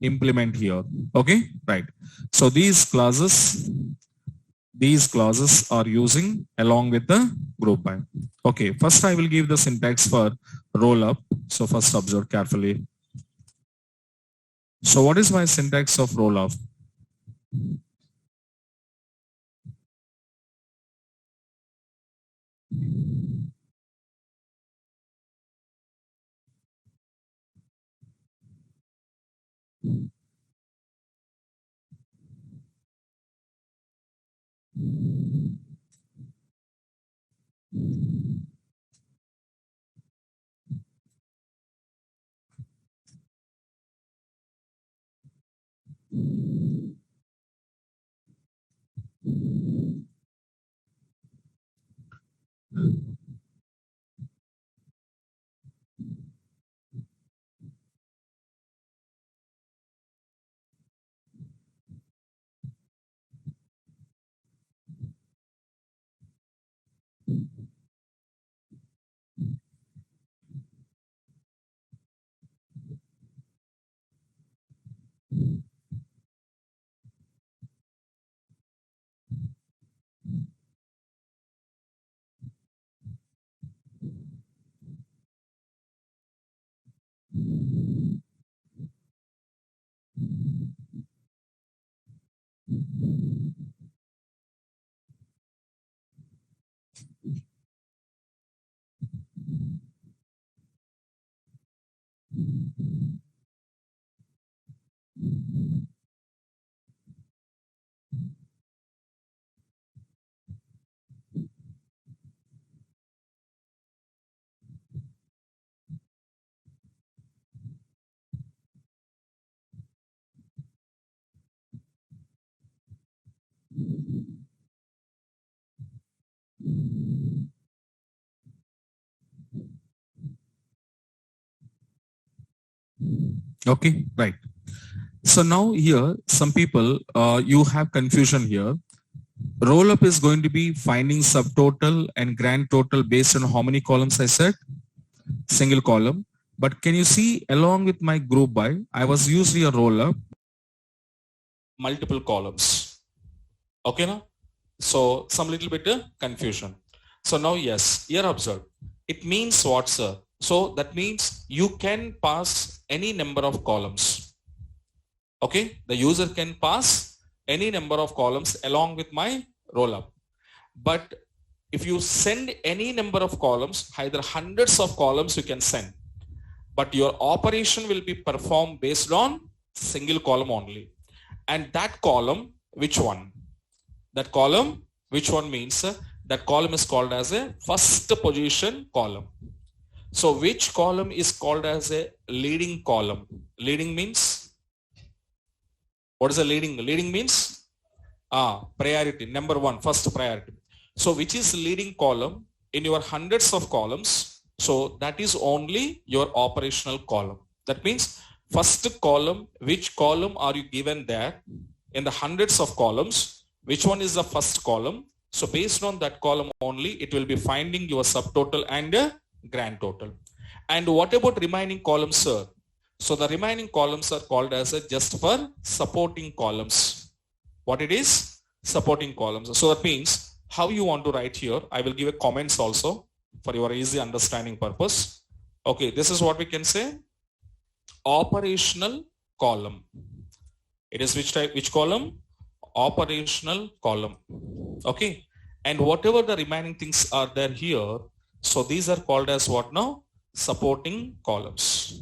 implement here. Okay, right. So these classes are using along with the group by. Okay, first I will give the syntax for roll up. So first observe carefully. So what is my syntax of roll up? Okay, right. So now here, some people, you have confusion here. Roll up is going to be finding subtotal and grand total based on how many columns I said? Single column. But can you see along with my group by, I was usually a roll up, multiple columns. Okay, now? So some little bit confusion. So now, yes, here observe. It means what, sir? So that means you can pass any number of columns. Okay, the user can pass any number of columns along with my roll up. But if you send any number of columns, either hundreds of columns you can send, but your operation will be performed based on single column only. And that column, which one? That column, which one means that column is called as a first position column. So which column is called as a leading column? Leading means, what is a leading? Leading means priority, number one, first priority. So which is leading column in your hundreds of columns? So that is only your operational column. That means first column, which column are you given there in the hundreds of columns? Which one is the first column? So based on that column only, it will be finding your subtotal and grand total. And what about remaining columns, sir? So the remaining columns are called as just for supporting columns. What it is? Supporting columns. So that means how you want to write here, I will give a comments also for your easy understanding purpose. Okay, this is what we can say. Operational column. It is which type, which column? Operational column. Okay. And whatever the remaining things are there here, so these are called as what now? Supporting columns.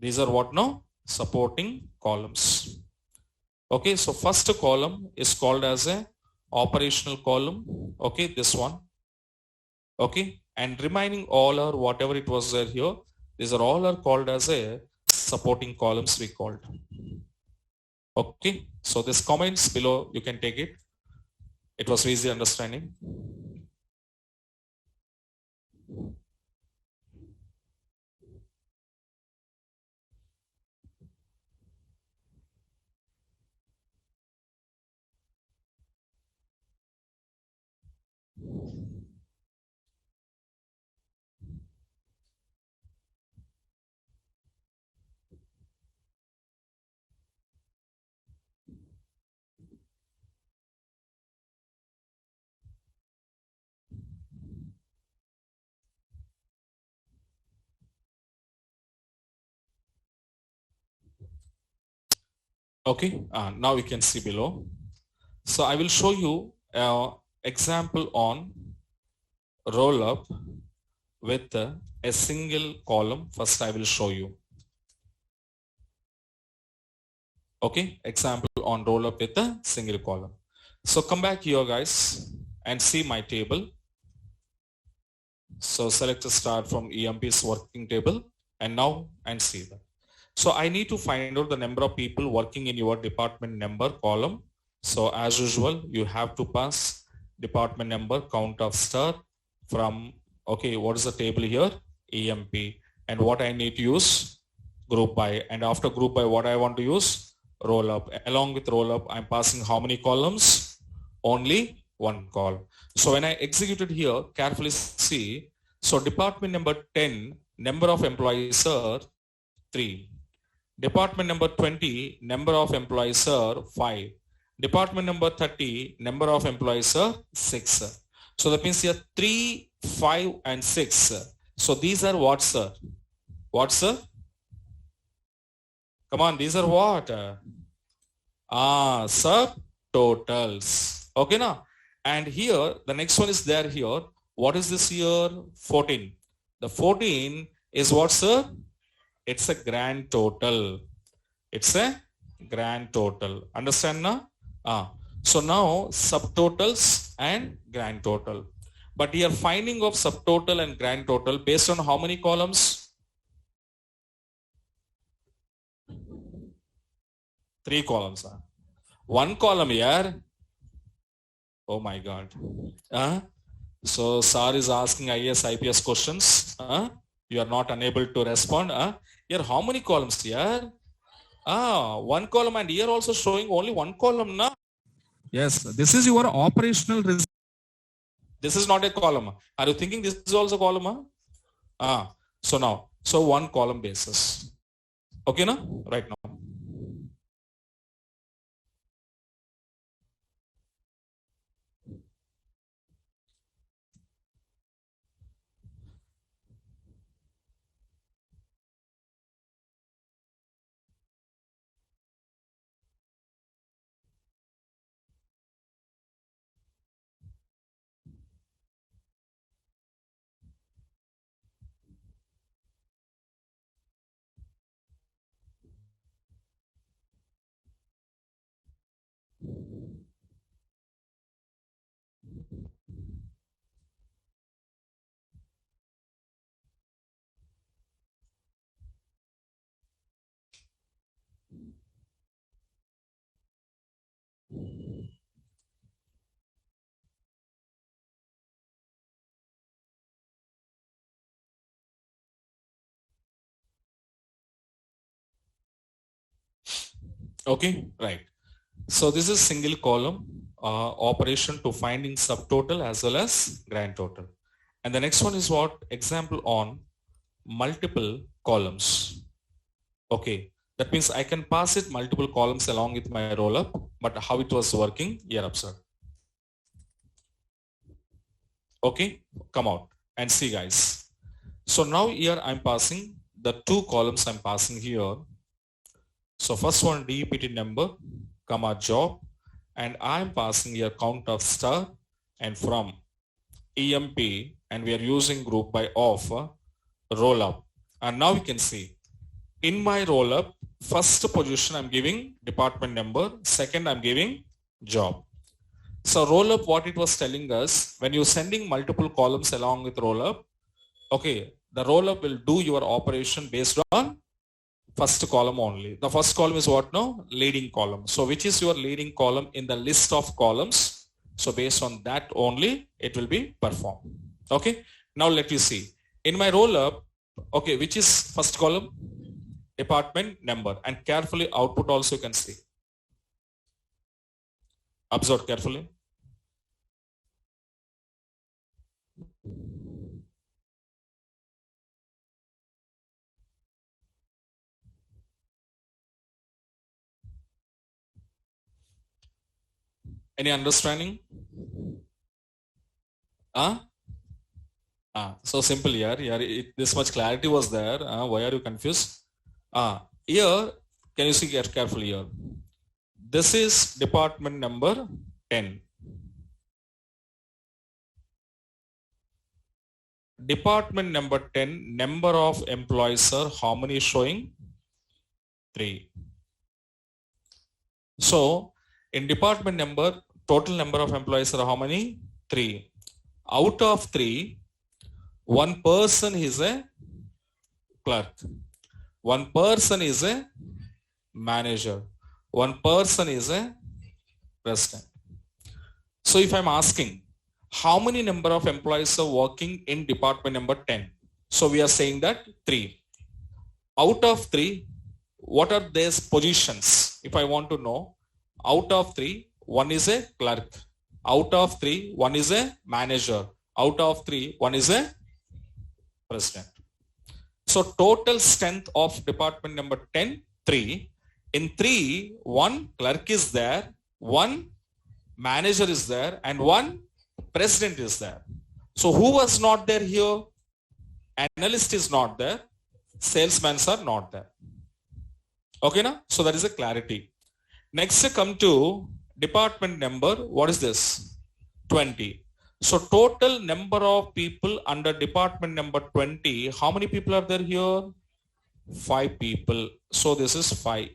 These are what now? Supporting columns. Okay, so first column is called as a operational column. Okay, this one. Okay, and remaining all are whatever it was there here, these are all are called as a supporting columns we called. Okay, so this comments below you can take it. It was easy understanding. Okay, now you can see below. So I will show you example on roll up with a single column. First I will show you. Okay, example on roll up with a single column. So come back here guys and see my table. So select a start from EMP's working table and now and see that. So I need to find out the number of people working in your department number column. So as usual, you have to pass department number count of star from, okay, what is the table here? EMP. And what I need to use? Group by. And after group by, what I want to use? Roll up. Along with roll up, I'm passing how many columns? Only one column. So when I execute it here, carefully see. So department number 10, number of employees are 3. Department number 20, number of employees are 5. Department number 30, number of employees are 6. So that means here 3, 5 and 6. So these are what, sir? What, sir? Come on, these are what? Subtotals. Okay, now. And here, the next one is there here. What is this here? 14. The 14 is what, sir? It's a grand total. It's a grand total. Understand now? So now subtotals and grand total. But here finding of subtotal and grand total based on how many columns? 3 columns. 1 column here. Oh my God. So sir is asking IAS, IPS questions. You are not unable to respond. Here how many columns here? 1 column, and here also showing only 1 column now. Yes, this is your operational result. This is not a column. Are you thinking this is also column? So now, so 1 column basis. Okay, now? Right now. Okay, right. So this is single column operation to finding subtotal as well as grand total. And the next one is what? Example on multiple columns. Okay, that means I can pass it multiple columns along with my roll up, but how it was working here upside. Okay, come out and see guys. So now here I'm passing the 2 columns I'm passing here. So first one DPT number, comma job, and I am passing here count of star and from EMP, and we are using group by of roll up. And now we can see in my roll up, first position I'm giving department number, second I'm giving job. So roll up, what it was telling us, when you're sending multiple columns along with roll up, okay, the roll up will do your operation based on first column only. The first column is what now? Leading column. So which is your leading column in the list of columns? So based on that only, it will be performed. Okay. Now let me see. In my roll up, okay, which is first column? Department number. And carefully output also you can see. Observe carefully. Any understanding? So simple here. This much clarity was there. Why are you confused? Here, can you see carefully here? This is department number 10. Department number 10, number of employees are how many showing? 3. So in department number, total number of employees are how many? 3. Out of 3, one person is a clerk. One person is a manager. One person is a president. So if I'm asking, how many number of employees are working in department number 10? So we are saying that 3. Out of 3, what are these positions? If I want to know, out of 3, one is a clerk. Out of 3, one is a manager. Out of 3, one is a president. So total strength of department number 10, 3. In 3, one clerk is there, one manager is there, and one president is there. So who was not there here? Analyst is not there. Salesmen are not there. Okay, na? So that is a clarity. Next, come to department number. What is this? 20. So total number of people under department number 20. How many people are there here? 5 people. So this is 5.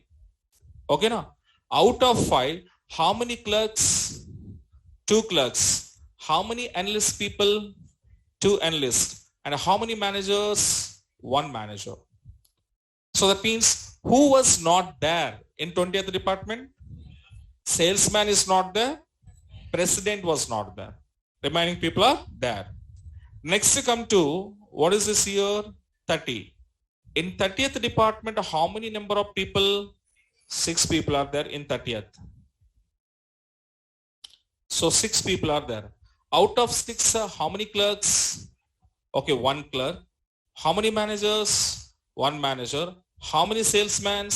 Okay, na? Out of 5, how many clerks? 2 clerks. How many analyst people? 2 analysts. And how many managers? 1 manager. So that means who was not there in 20th department? Salesman is not there. President was not there. Remaining people are there. Next come to, what is this here? 30. In 30th department, how many number of people? 6 people are there in 30th. So 6 people are there. Out of 6, how many clerks? Okay, 1 clerk. How many managers? 1 manager. How many salesmen?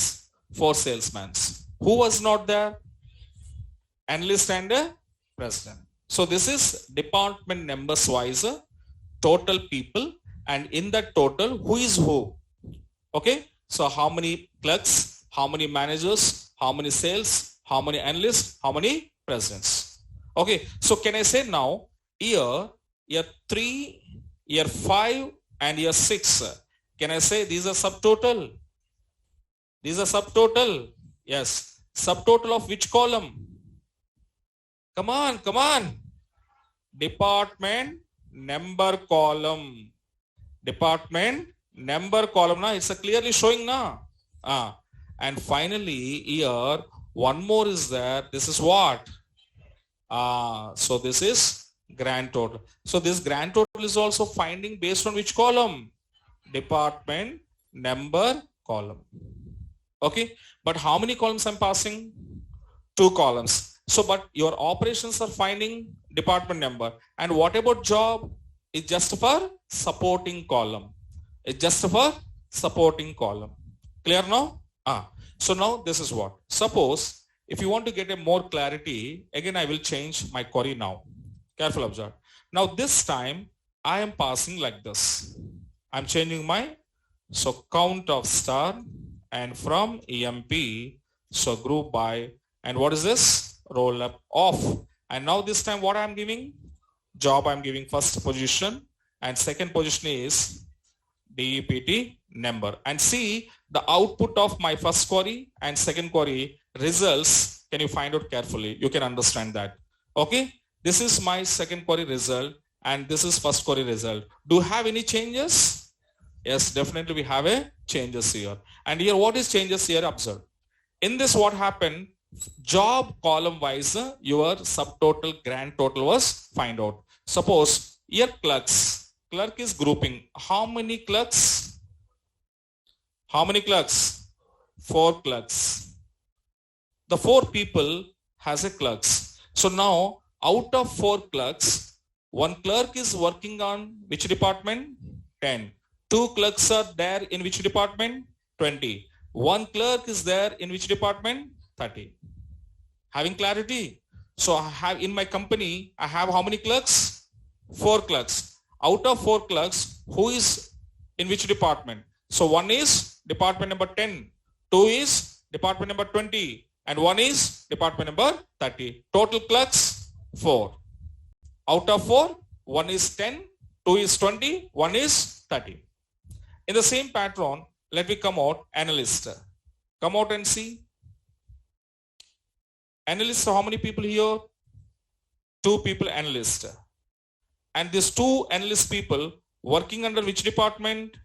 4 salesmen. Who was not there? Analyst and president. So this is department numbers wise, total people, and in that total, who is who? Okay. So how many clerks? How many managers? How many sales? How many analysts? How many presidents? Okay. So can I say now, year 3, year 5, and year 6? Can I say these are subtotal? These are subtotal. Yes. Subtotal of which column? Come on, come on. Department number column. Department number column. Na? It's clearly showing now. And finally, here, one more is there. This is what? So this is grand total. So this grand total is also finding based on which column? Department number column. Okay. But how many columns I'm passing? 2 columns. So, but your operations are finding department number. And what about job? It's just for supporting column. It's just for supporting column. Clear now? So now this is what? Suppose if you want to get a more clarity, again I will change my query now. Careful observe. Now this time I am passing like this. I'm changing my, so count of star and from EMP, so group by, and what is this? roll up off. And now this time what I'm giving? Job I'm giving first position, and second position is DEPT number. And see the output of my first query and second query results. Can you find out carefully? You can understand that. Okay. This is my second query result and this is first query result. Do you have any changes? Yes, definitely we have a changes here. And here what is changes here? Observe. In this what happened? Job column wise your subtotal grand total was find out. Suppose here clerks. Clerk is grouping. How many clerks? How many clerks? 4 clerks. The 4 people has a clerks. So now out of 4 clerks, 1 clerk is working on which department? 10. 2 clerks are there in which department? 20. 1 clerk is there in which department? 30. Having clarity? So I have in my company, I have how many clerks? 4 clerks. Out of 4 clerks, who is in which department? So 1 is department number 10, 2 is department number 20, and 1 is department number 30. Total clerks 4. Out of 4, 1 is 10, 2 is 20, 1 is 30. In the same pattern, let me come out analyst. Come out and see. Analyst, how many people here? 2 people analyst. And these 2 analyst people working under which department?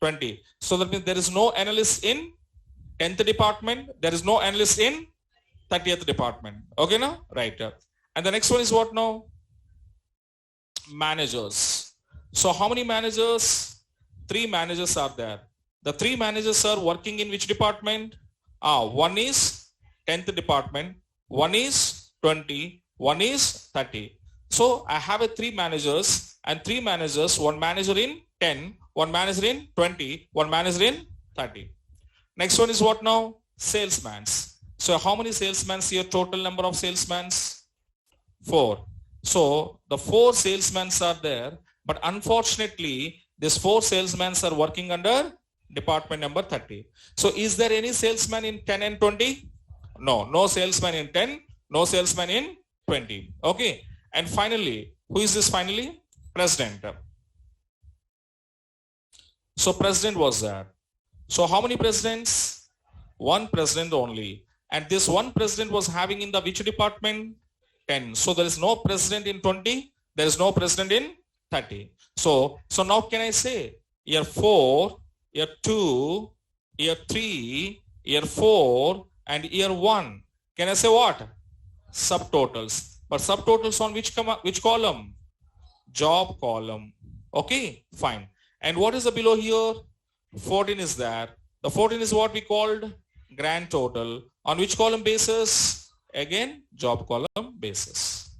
20. So that means there is no analyst in 10th department. There is no analyst in 30th department. Okay now? Right. And the next one is what now? Managers. So how many managers? 3 managers are there. The 3 managers are working in which department? 1 is 10th department, 1 is 20, 1 is 30. So I have a 3 managers and 3 managers, 1 manager in 10, 1 manager in 20, 1 manager in 30. Next one is what now? Salesmans. So how many salesmans here? Total number of salesmans? 4. So the 4 salesmans are there, but unfortunately these 4 salesmans are working under department number 30. So is there any salesman in 10 and 20? No, no salesman in 10, no salesman in 20. Okay. And finally, who is this finally? President. So president was there. So how many presidents? 1 president only. And this 1 president was having in the which department? 10. So there is no president in 20. There is no president in 30. So now can I say year 4, year 2, year 3, year 4, and year 1. Can I say what? Subtotals. But subtotals on which column? Job column. Okay, fine. And what is the below here? 14 is there. The 14 is what we called grand total. On which column basis? Again, job column basis.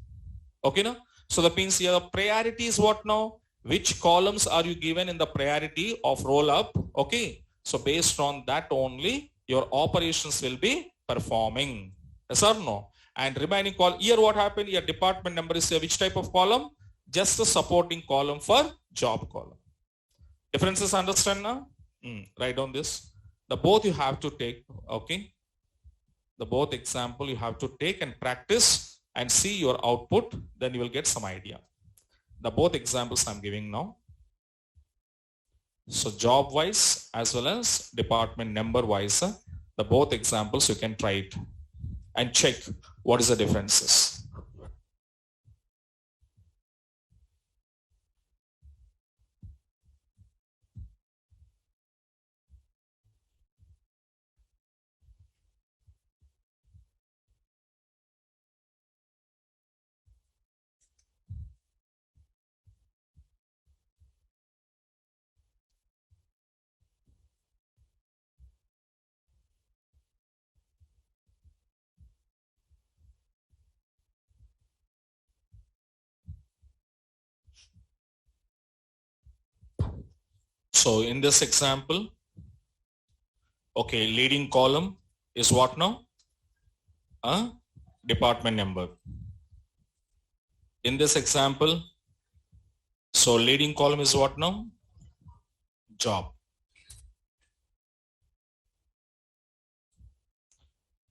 Okay, now? So that means here the priority is what now? Which columns are you given in the priority of roll up? Okay. So based on that only, your operations will be performing. Yes or no? And remaining column, here what happened? Your department number is which type of column? Just a supporting column for job column. Differences understand now? Write down this. The both you have to take, okay? The both example you have to take and practice and see your output, then you will get some idea. The both examples I'm giving now. So job wise as well as department number wise, the both examples you can try it and check what is the differences. So in this example, okay, leading column is what now? Department number. In this example, so leading column is what now? Job.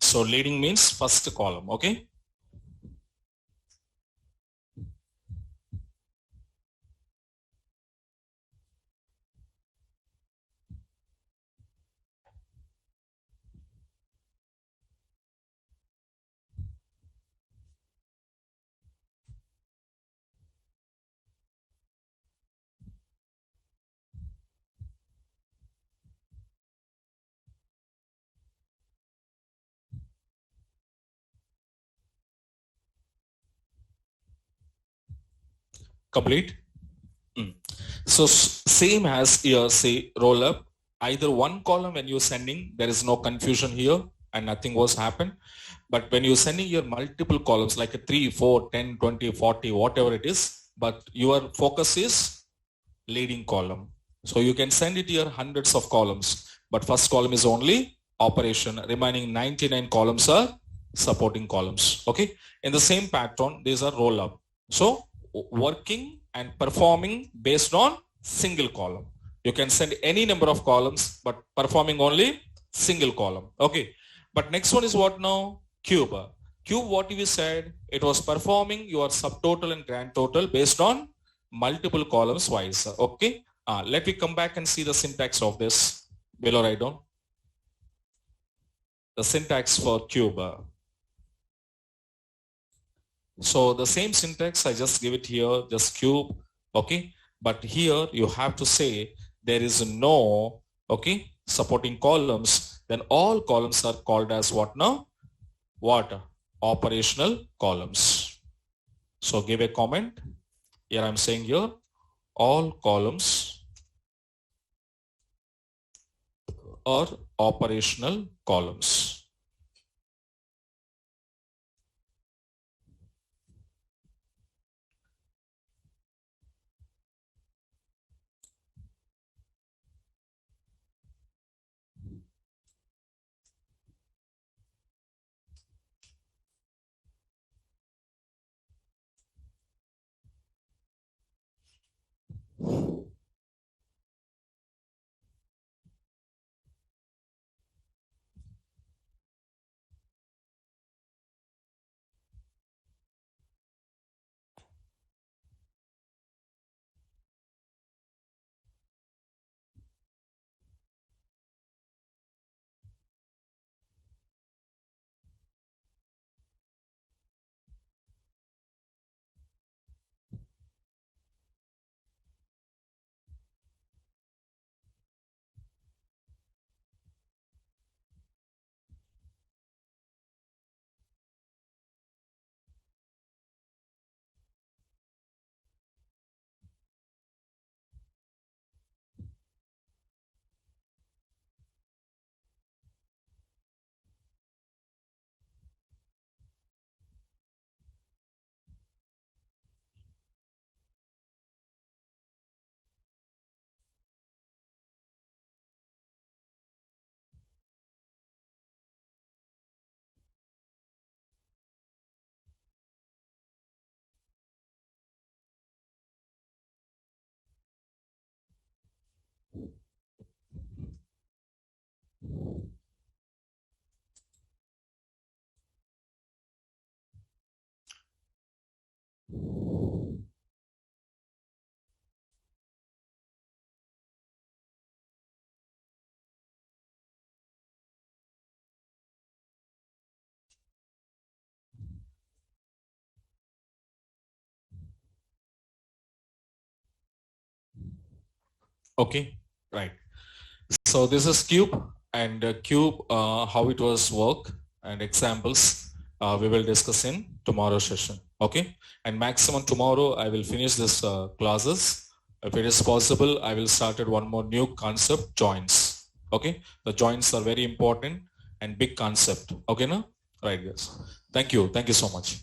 So leading means first column, okay? Complete. So same as here, say roll up, either one column when you're sending, there is no confusion here and nothing was happened. But when you're sending your multiple columns like a 3, 4, 10, 20, 40, whatever it is, but your focus is leading column. So you can send it here hundreds of columns, but first column is only operation. Remaining 99 columns are supporting columns. Okay. In the same pattern, these are roll up. So working and performing based on single column. You can send any number of columns, but performing only single column. Okay. But next one is what now? Cube. Cube, what we said, it was performing your subtotal and grand total based on multiple columns wise. Okay. Let me come back and see the syntax of this. Below write down the syntax for cube. So the same syntax, I just give it here, just cube. Okay. But here you have to say there is no, okay, supporting columns. Then all columns are called as what now? What? Operational columns. So give a comment. Here I'm saying here, all columns are operational columns. Okay, right. So this is cube, and cube, how it was work and examples we will discuss in tomorrow session. Okay, and maximum tomorrow I will finish this classes. If it is possible, I will start at one more new concept, joins. Okay, the joins are very important and big concept. Okay, now, right, guys. Thank you. Thank you so much.